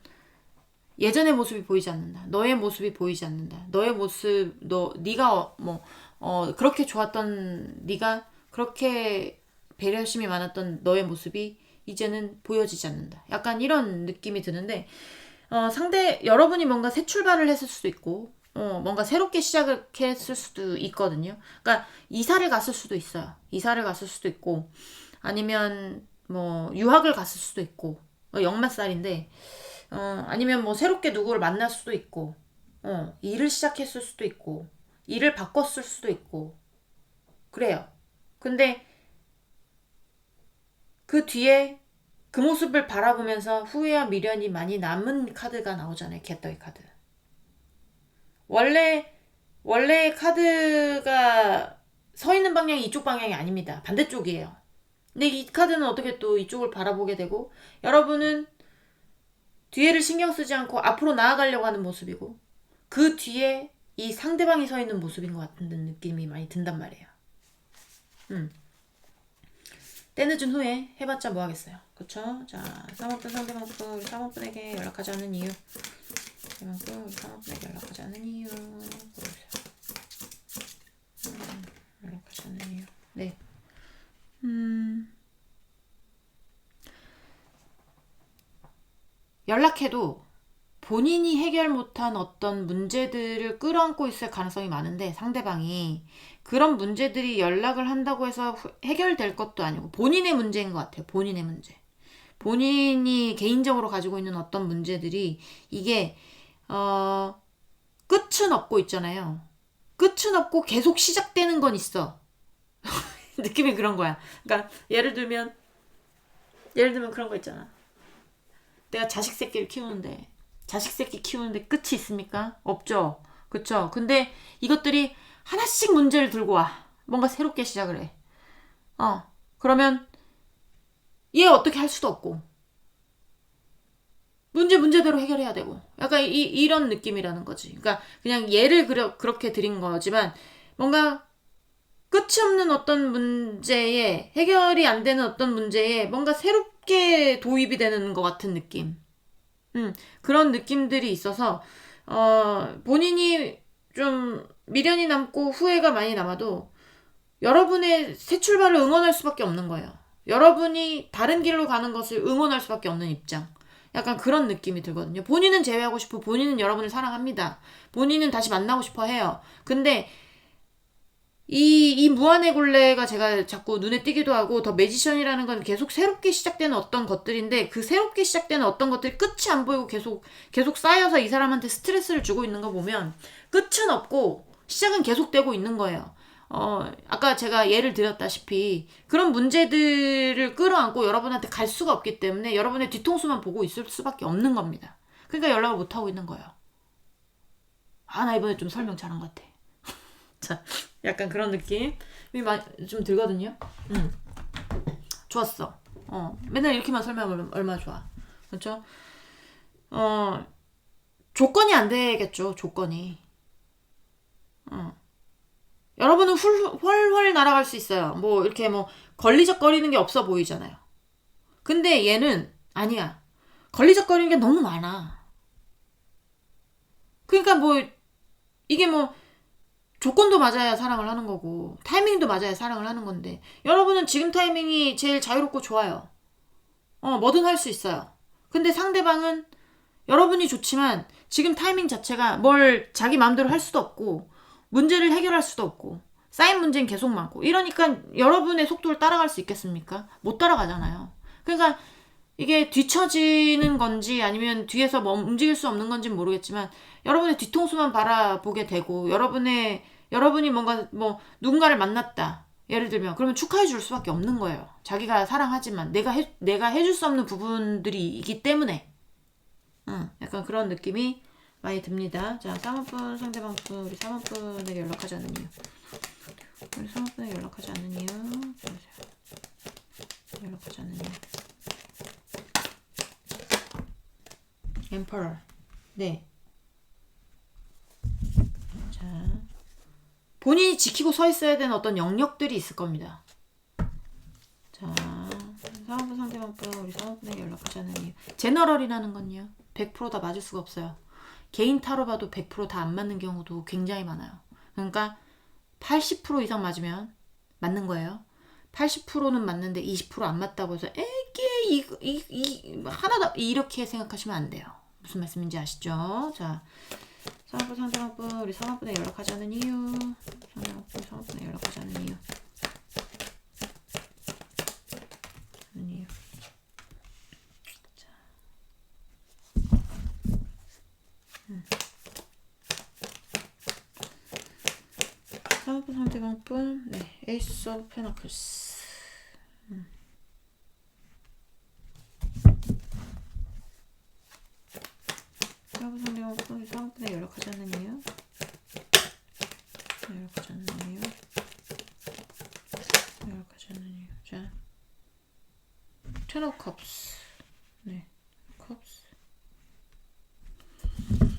예전의 모습이 보이지 않는다. 너의 모습이 보이지 않는다. 너의 모습, 네가 그렇게 좋았던 네가 그렇게 배려심이 많았던 너의 모습이 이제는 보여지지 않는다. 약간 이런 느낌이 드는데 여러분이 뭔가 새 출발을 했을 수도 있고 뭔가 새롭게 시작을 했을 수도 있거든요. 그러니까 이사를 갔을 수도 있어요. 이사를 갔을 수도 있고 아니면 뭐 유학을 갔을 수도 있고 역마살인데 아니면 뭐 새롭게 누구를 만날 수도 있고 일을 시작했을 수도 있고 일을 바꿨을 수도 있고 그래요. 근데 그 뒤에 그 모습을 바라보면서 후회와 미련이 많이 남은 카드가 나오잖아요. 개떡이 카드. 원래 카드가 서 있는 방향이 이쪽 방향이 아닙니다. 반대쪽이에요. 근데 이 카드는 어떻게 또 이쪽을 바라보게 되고 여러분은 뒤에를 신경 쓰지 않고 앞으로 나아가려고 하는 모습이고 그 뒤에 이 상대방이 서 있는 모습인 것 같은 느낌이 많이 든단 말이에요. 때늦은 후에 해봤자 뭐 하겠어요. 그쵸? 자, 3번분 상대방부터 우리 3번분에게 연락하지 않는 이유. 상대방도 우리 3번분에게 연락하지 않는 이유. 연락하지 않는 이유. 네. 연락해도 본인이 해결 못한 어떤 문제들을 끌어안고 있을 가능성이 많은데 상대방이 그런 문제들이 연락을 한다고 해서 해결될 것도 아니고 본인의 문제인 것 같아요. 본인의 문제. 본인이 개인적으로 가지고 있는 어떤 문제들이 이게 끝은 없고 있잖아요. 끝은 없고 계속 시작되는 건 있어. 느낌이 그런 거야. 그러니까 예를 들면 그런 거 있잖아. 내가 자식 새끼 키우는데 끝이 있습니까? 없죠. 그쵸? 근데 이것들이 하나씩 문제를 들고 와. 뭔가 새롭게 시작을 해. 그러면 얘 어떻게 할 수도 없고 문제대로 해결해야 되고 약간 이런 느낌이라는 거지. 그러니까 그냥 예를 그렇게 드린 거지만 뭔가 끝이 없는 어떤 문제에 해결이 안 되는 어떤 문제에 뭔가 새롭게 도입이 되는 것 같은 느낌. 그런 느낌들이 있어서 본인이 좀 미련이 남고 후회가 많이 남아도 여러분의 새 출발을 응원할 수밖에 없는 거예요. 여러분이 다른 길로 가는 것을 응원할 수밖에 없는 입장. 약간 그런 느낌이 들거든요. 본인은 제외하고 싶고 본인은 여러분을 사랑합니다. 본인은 다시 만나고 싶어 해요. 근데 이 무한의 굴레가 제가 자꾸 눈에 띄기도 하고 더 매지션이라는 건 계속 새롭게 시작되는 어떤 것들인데 그 새롭게 시작되는 어떤 것들이 끝이 안 보이고 계속 쌓여서 이 사람한테 스트레스를 주고 있는 거 보면 끝은 없고 시작은 계속되고 있는 거예요. 아까 제가 예를 드렸다시피 그런 문제들을 끌어안고 여러분한테 갈 수가 없기 때문에 여러분의 뒤통수만 보고 있을 수밖에 없는 겁니다. 그러니까 연락을 못하고 있는 거예요. 나 이번에 좀 설명 잘한 것 같아. 자, 약간 그런 느낌이 좀 들거든요. 좋았어. 맨날 이렇게만 설명하면 얼마나 좋아. 그렇죠? 조건이 안 되겠죠. 조건이. 여러분은 훨훨 날아갈 수 있어요. 뭐 이렇게 뭐 걸리적거리는 게 없어 보이잖아요. 근데 얘는 아니야. 걸리적거리는 게 너무 많아. 그러니까 뭐 이게 뭐 조건도 맞아야 사랑을 하는 거고 타이밍도 맞아야 사랑을 하는 건데 여러분은 지금 타이밍이 제일 자유롭고 좋아요. 뭐든 할 수 있어요. 근데 상대방은 여러분이 좋지만 지금 타이밍 자체가 뭘 자기 마음대로 할 수도 없고 문제를 해결할 수도 없고 쌓인 문제는 계속 많고 이러니까 여러분의 속도를 따라갈 수 있겠습니까? 못 따라가잖아요. 그러니까 이게 뒤처지는 건지 아니면 뒤에서 뭐 움직일 수 없는 건지는 모르겠지만 여러분의 뒤통수만 바라보게 되고 여러분이 뭔가 뭐 누군가를 만났다. 예를 들면 그러면 축하해 줄 수밖에 없는 거예요. 자기가 사랑하지만 내가 해줄 수 없는 부분들이 있기 때문에 약간 그런 느낌이 많이 듭니다. 자, 쌍꺼풀 상대방분 우리 쌍꺼풀에게 연락하지 않는 이유. 우리 쌍꺼풀에게 연락하지 않는 이유. 연락하지 않는 이유. 엠퍼러. 네. 자, 본인이 지키고 서 있어야 되는 어떤 영역들이 있을 겁니다. 자, 쌍꺼풀 상대방분 우리 쌍꺼풀에게 연락하지 않는 이유. 제너럴이라는 건요. 100%다 맞을 수가 없어요. 개인 타로 봐도 100% 다 안 맞는 경우도 굉장히 많아요. 그러니까 80% 이상 맞으면 맞는 거예요. 80%는 맞는데 20%안 맞다고 해서 에게 하나도 이렇게 생각하시면 안 돼요. 무슨 말씀인지 아시죠? 자, 쌍꺼풀 상대방분 우리 쌍꺼풀에 연락하지 않는 이유. 쌍꺼풀에 연락하지 않는 이유. 쌍꺼풀 상대방분 네, 에이스 오브 페너클스. 쌍꺼풀 상대방분 우리 쌍꺼풀에 연락하지 않는 이유. 연락하지 않는 이유. 연락하지 않는 이유. 자, 텐 오브 컵스. 네, 컵스.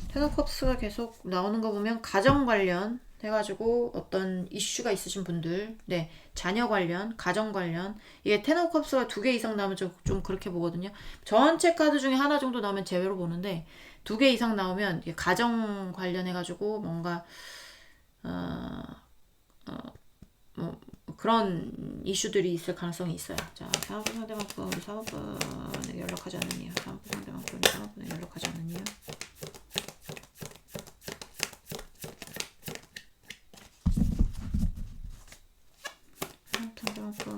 텐 오브 컵스가 계속 나오는 거 보면 가정 관련 해가지고 어떤 이슈가 있으신 분들, 네, 자녀 관련, 가정 관련, 이게 텐 오브 컵스가 2개 이상 나오면 좀 그렇게 보거든요. 전체 카드 중에 하나 정도 나오면 제외로 보는데 2개 이상 나오면 이게 가정 관련해가지고 뭔가 뭐 그런 이슈들이 있을 가능성이 있어요. 자, 쌍꺼풀 상대방분 우리 쌍꺼풀에 연락하지 않는 이유. 쌍꺼풀 상대방분 우리 쌍꺼풀에 연락하지 않는 이유.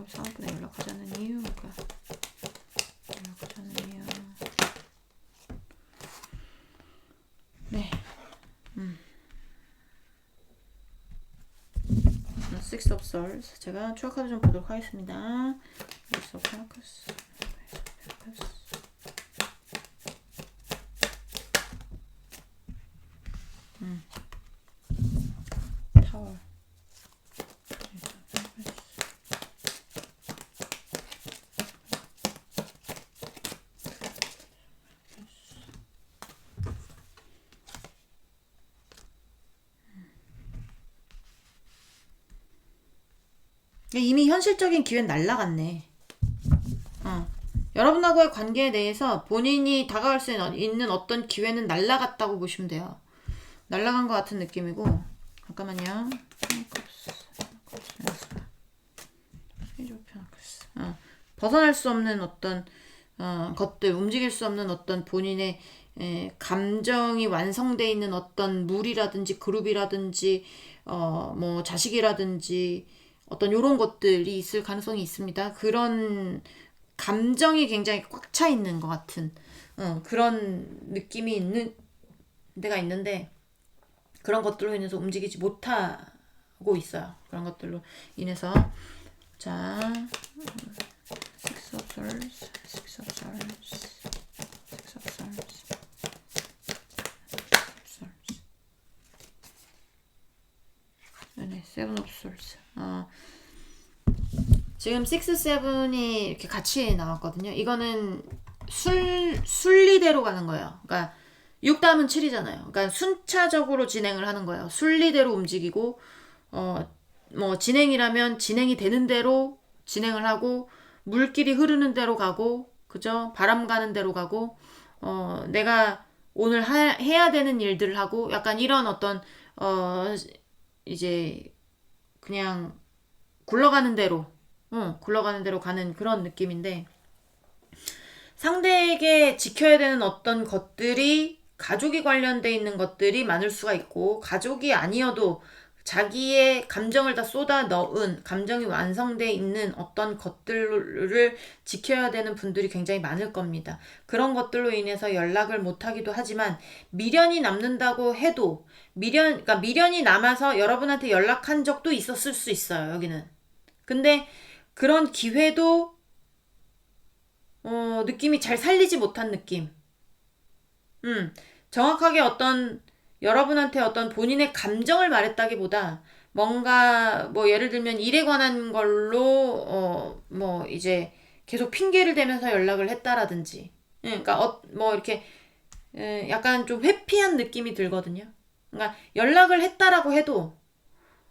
쌍꺼풀에 연락하지 않는 이유. 연락하지 않는 이유. 네. Six of Swords. 제가 추가 카드 좀 보도록 하겠습니다. Six of Pentacles. 타워. 이미 현실적인 기회는 날라갔네. 여러분하고의 관계에 대해서 본인이 다가갈 수 있는 어떤 기회는 날라갔다고 보시면 돼요. 날라간 것 같은 느낌이고. 잠깐만요. 벗어날 수 없는 어떤 것들, 움직일 수 없는 어떤 본인의 감정이 완성되어 있는 어떤 물이라든지 그룹이라든지 뭐 자식이라든지 어떤 요런 것들이 있을 가능성이 있습니다. 그런 감정이 굉장히 꽉 차 있는 것 같은 그런 느낌이 있는 데가 있는데 그런 것들로 인해서 움직이지 못하고 있어요. 그런 것들로 인해서 자, Six of Swords, Six of Swords, Six of Swords, Swords. 네, Seven of Swords. 지금 6, 7이 이렇게 같이 나왔거든요. 이거는 순리대로 가는 거예요. 그러니까 6 다음은 7이잖아요. 그러니까 순차적으로 진행을 하는 거예요. 순리대로 움직이고 뭐 진행이라면 진행이 되는 대로 진행을 하고 물길이 흐르는 대로 가고 그죠? 바람 가는 대로 가고 내가 오늘 해야 되는 일들을 하고 약간 이런 어떤 이제 그냥 굴러가는 대로 가는 그런 느낌인데 상대에게 지켜야 되는 어떤 것들이 가족이 관련돼 있는 것들이 많을 수가 있고 가족이 아니어도 자기의 감정을 다 쏟아 넣은 감정이 완성돼 있는 어떤 것들을 지켜야 되는 분들이 굉장히 많을 겁니다. 그런 것들로 인해서 연락을 못 하기도 하지만 미련이 남는다고 해도 그러니까 미련이 남아서 여러분한테 연락한 적도 있었을 수 있어요. 여기는. 근데 그런 기회도 느낌이 잘 살리지 못한 느낌. 정확하게 어떤 여러분한테 어떤 본인의 감정을 말했다기보다 뭔가 뭐 예를 들면 일에 관한 걸로 뭐 이제 계속 핑계를 대면서 연락을 했다라든지 그러니까 뭐 이렇게 약간 좀 회피한 느낌이 들거든요. 그러니까 연락을 했다라고 해도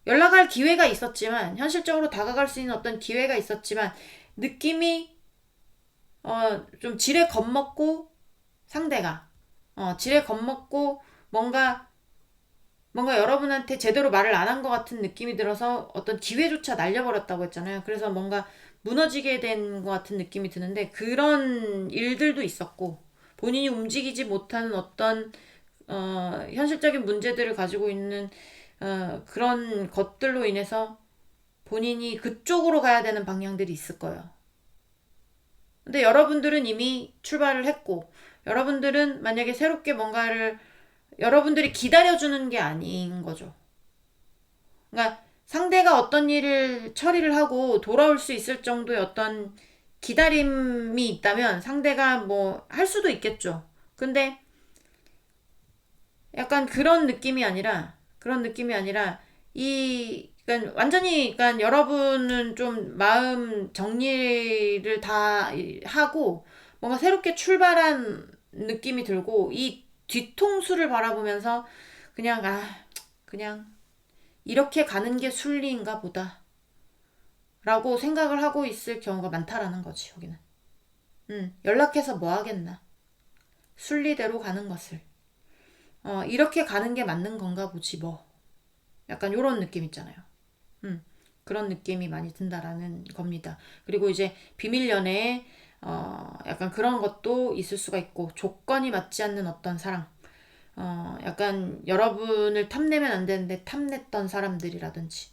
연락할 기회가 있었지만 현실적으로 다가갈 수 있는 어떤 기회가 있었지만 느낌이 좀 지레 겁먹고 상대가 지레 겁먹고 뭔가 여러분한테 제대로 말을 안 한 것 같은 느낌이 들어서 어떤 기회조차 날려버렸다고 했잖아요. 그래서 뭔가 무너지게 된 것 같은 느낌이 드는데 그런 일들도 있었고 본인이 움직이지 못하는 어떤 현실적인 문제들을 가지고 있는 그런 것들로 인해서 본인이 그쪽으로 가야 되는 방향들이 있을 거예요. 근데 여러분들은 이미 출발을 했고 여러분들은 만약에 새롭게 뭔가를 여러분들이 기다려주는 게 아닌 거죠. 그러니까 상대가 어떤 일을 처리를 하고 돌아올 수 있을 정도의 어떤 기다림이 있다면 상대가 뭐 할 수도 있겠죠. 근데 약간 그런 느낌이 아니라 그러니까 완전히 그러니까 여러분은 좀 마음 정리를 다 하고 뭔가 새롭게 출발한 느낌이 들고 이 뒤통수를 바라보면서 그냥 그냥 이렇게 가는 게 순리인가 보다 라고 생각을 하고 있을 경우가 많다라는 거지 여기는. 연락해서 뭐 하겠나, 순리대로 가는 것을 이렇게 가는 게 맞는 건가 보지 뭐, 약간 요런 느낌 있잖아요. 그런 느낌이 많이 든다라는 겁니다. 그리고 이제 비밀 연애에 약간 그런 것도 있을 수가 있고 조건이 맞지 않는 어떤 사랑, 약간 여러분을 탐내면 안 되는데 탐냈던 사람들이라든지,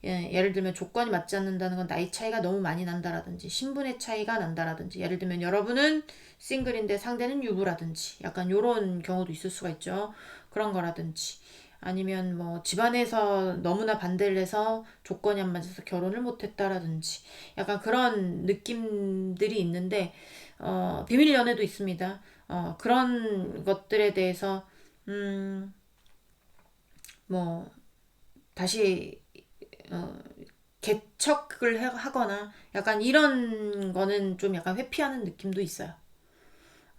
예를 들면 조건이 맞지 않는다는 건 나이 차이가 너무 많이 난다라든지 신분의 차이가 난다라든지, 예를 들면 여러분은 싱글인데 상대는 유부라든지 약간 요런 경우도 있을 수가 있죠. 그런 거라든지 아니면 뭐 집안에서 너무나 반대를 해서 조건이 안 맞아서 결혼을 못했다라든지 약간 그런 느낌들이 있는데 비밀 연애도 있습니다. 그런 것들에 대해서 뭐 다시 어, 개척을 하거나 약간 이런 거는 좀 약간 회피하는 느낌도 있어요.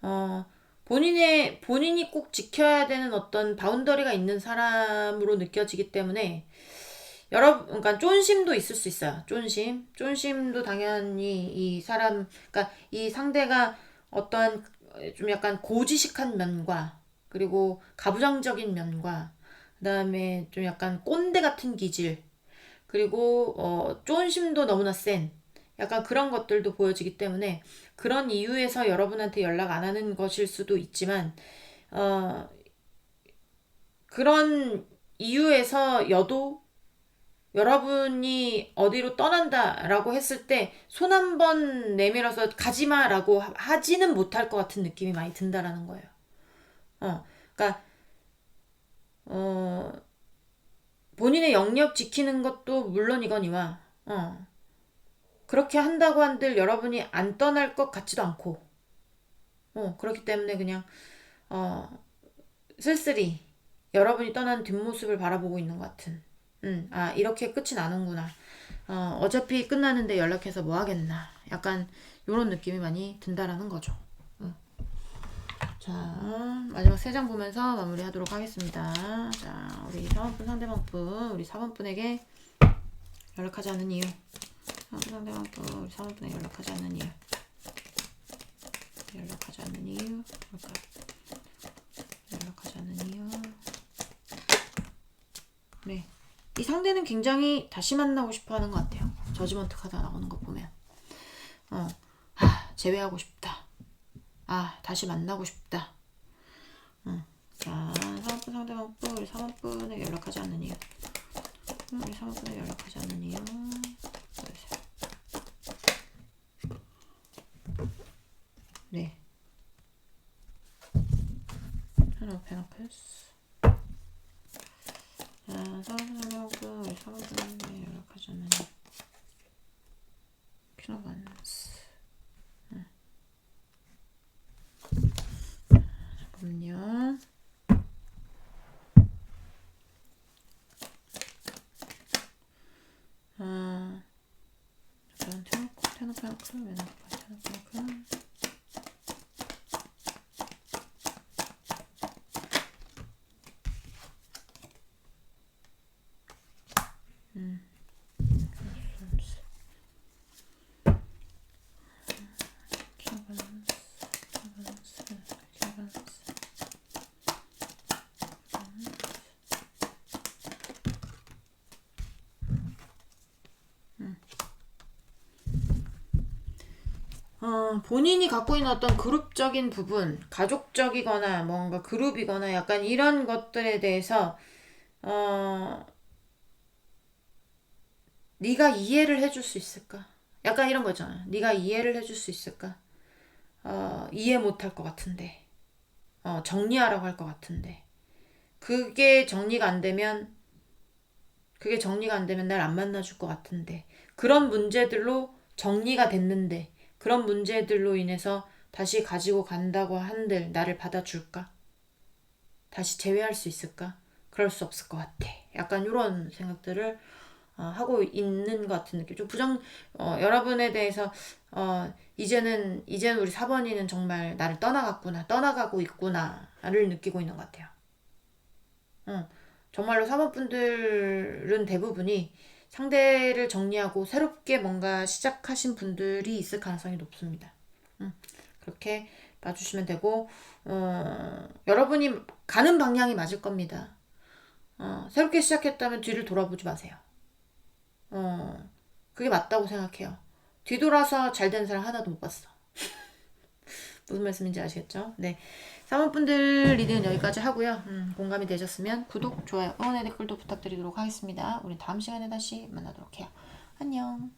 어, 본인이 꼭 지켜야 되는 어떤 바운더리가 있는 사람으로 느껴지기 때문에 그러니까 쫀심도 있을 수 있어요. 쫀심도 당연히 이 사람, 그러니까 이 상대가 어떠한 좀 약간 고지식한 면과 그리고 가부장적인 면과 그다음에 좀 약간 꼰대 같은 기질, 그리고 쫀심도 너무나 센 약간 그런 것들도 보여지기 때문에 그런 이유에서 여러분한테 연락 안 하는 것일 수도 있지만 어, 그런 이유에서 여러분이 어디로 떠난다라고 했을 때 손 한 번 내밀어서 가지마라고 하지는 못할 것 같은 느낌이 많이 든다라는 거예요. 그러니까 어, 본인의 영역 지키는 것도 물론이거니와 그렇게 한다고 한들 여러분이 안 떠날 것 같지도 않고 그렇기 때문에 그냥 어, 쓸쓸히 여러분이 떠난 뒷모습을 바라보고 있는 것 같은, 이렇게 끝이 나는구나, 어차피 끝나는데 연락해서 뭐 하겠나, 약간 요런 느낌이 많이 든다라는 거죠. 자, 마지막 3장 보면서 마무리 하도록 하겠습니다. 자, 우리 3번분 상대방분, 우리 4번분에게 연락하지 않는 이유. 4번분 상대방분, 우리 4번분에게 연락하지 않는 이유. 연락하지 않는 이유. 뭘까요? 연락하지 않는 이유. 네. 이 상대는 굉장히 다시 만나고 싶어 하는 것 같아요. 저지먼트 카드 나오는 거 보면. 제외하고 싶다. 다시 만나고 싶다. 자, 3번분 상대방분, 우리 3번분에게 연락하지 않는 이유. 우리 3번분에게 연락하지 않는 이유. 네. 하나 페너클스. 자, 3번분 상대방분, 우리 3번분에게 연락하지 않는 이유. 키노반스. 잠깐만요. 잠깐 테너크 왜 나올까? 테너크. 본인이 갖고 있는 어떤 그룹적인 부분, 가족적이거나 뭔가 그룹이거나 약간 이런 것들에 대해서 네가 이해를 해줄 수 있을까? 약간 이런 거잖아. 네가 이해를 해줄 수 있을까? 이해 못할 것 같은데, 정리하라고 할 것 같은데, 그게 정리가 안 되면 날 안 만나줄 것 같은데, 그런 문제들로 정리가 됐는데, 그런 문제들로 인해서 다시 가지고 간다고 한들 나를 받아줄까? 다시 재회할 수 있을까? 그럴 수 없을 것 같아. 약간 이런 생각들을 하고 있는 것 같은 느낌. 좀 여러분에 대해서 이제는 우리 4번이는 정말 나를 떠나가고 있구나를 느끼고 있는 것 같아요. 정말로 4번 분들은 대부분이 상대를 정리하고 새롭게 뭔가 시작하신 분들이 있을 가능성이 높습니다. 그렇게 봐주시면 되고, 여러분이 가는 방향이 맞을 겁니다. 새롭게 시작했다면 뒤를 돌아보지 마세요. 그게 맞다고 생각해요. 뒤돌아서 잘 된 사람 하나도 못 봤어. 무슨 말씀인지 아시겠죠? 네. 3번분들 리딩은 여기까지 하고요. 공감이 되셨으면 구독, 좋아요, 응원의 댓글도 부탁드리도록 하겠습니다. 우리 다음 시간에 다시 만나도록 해요. 안녕.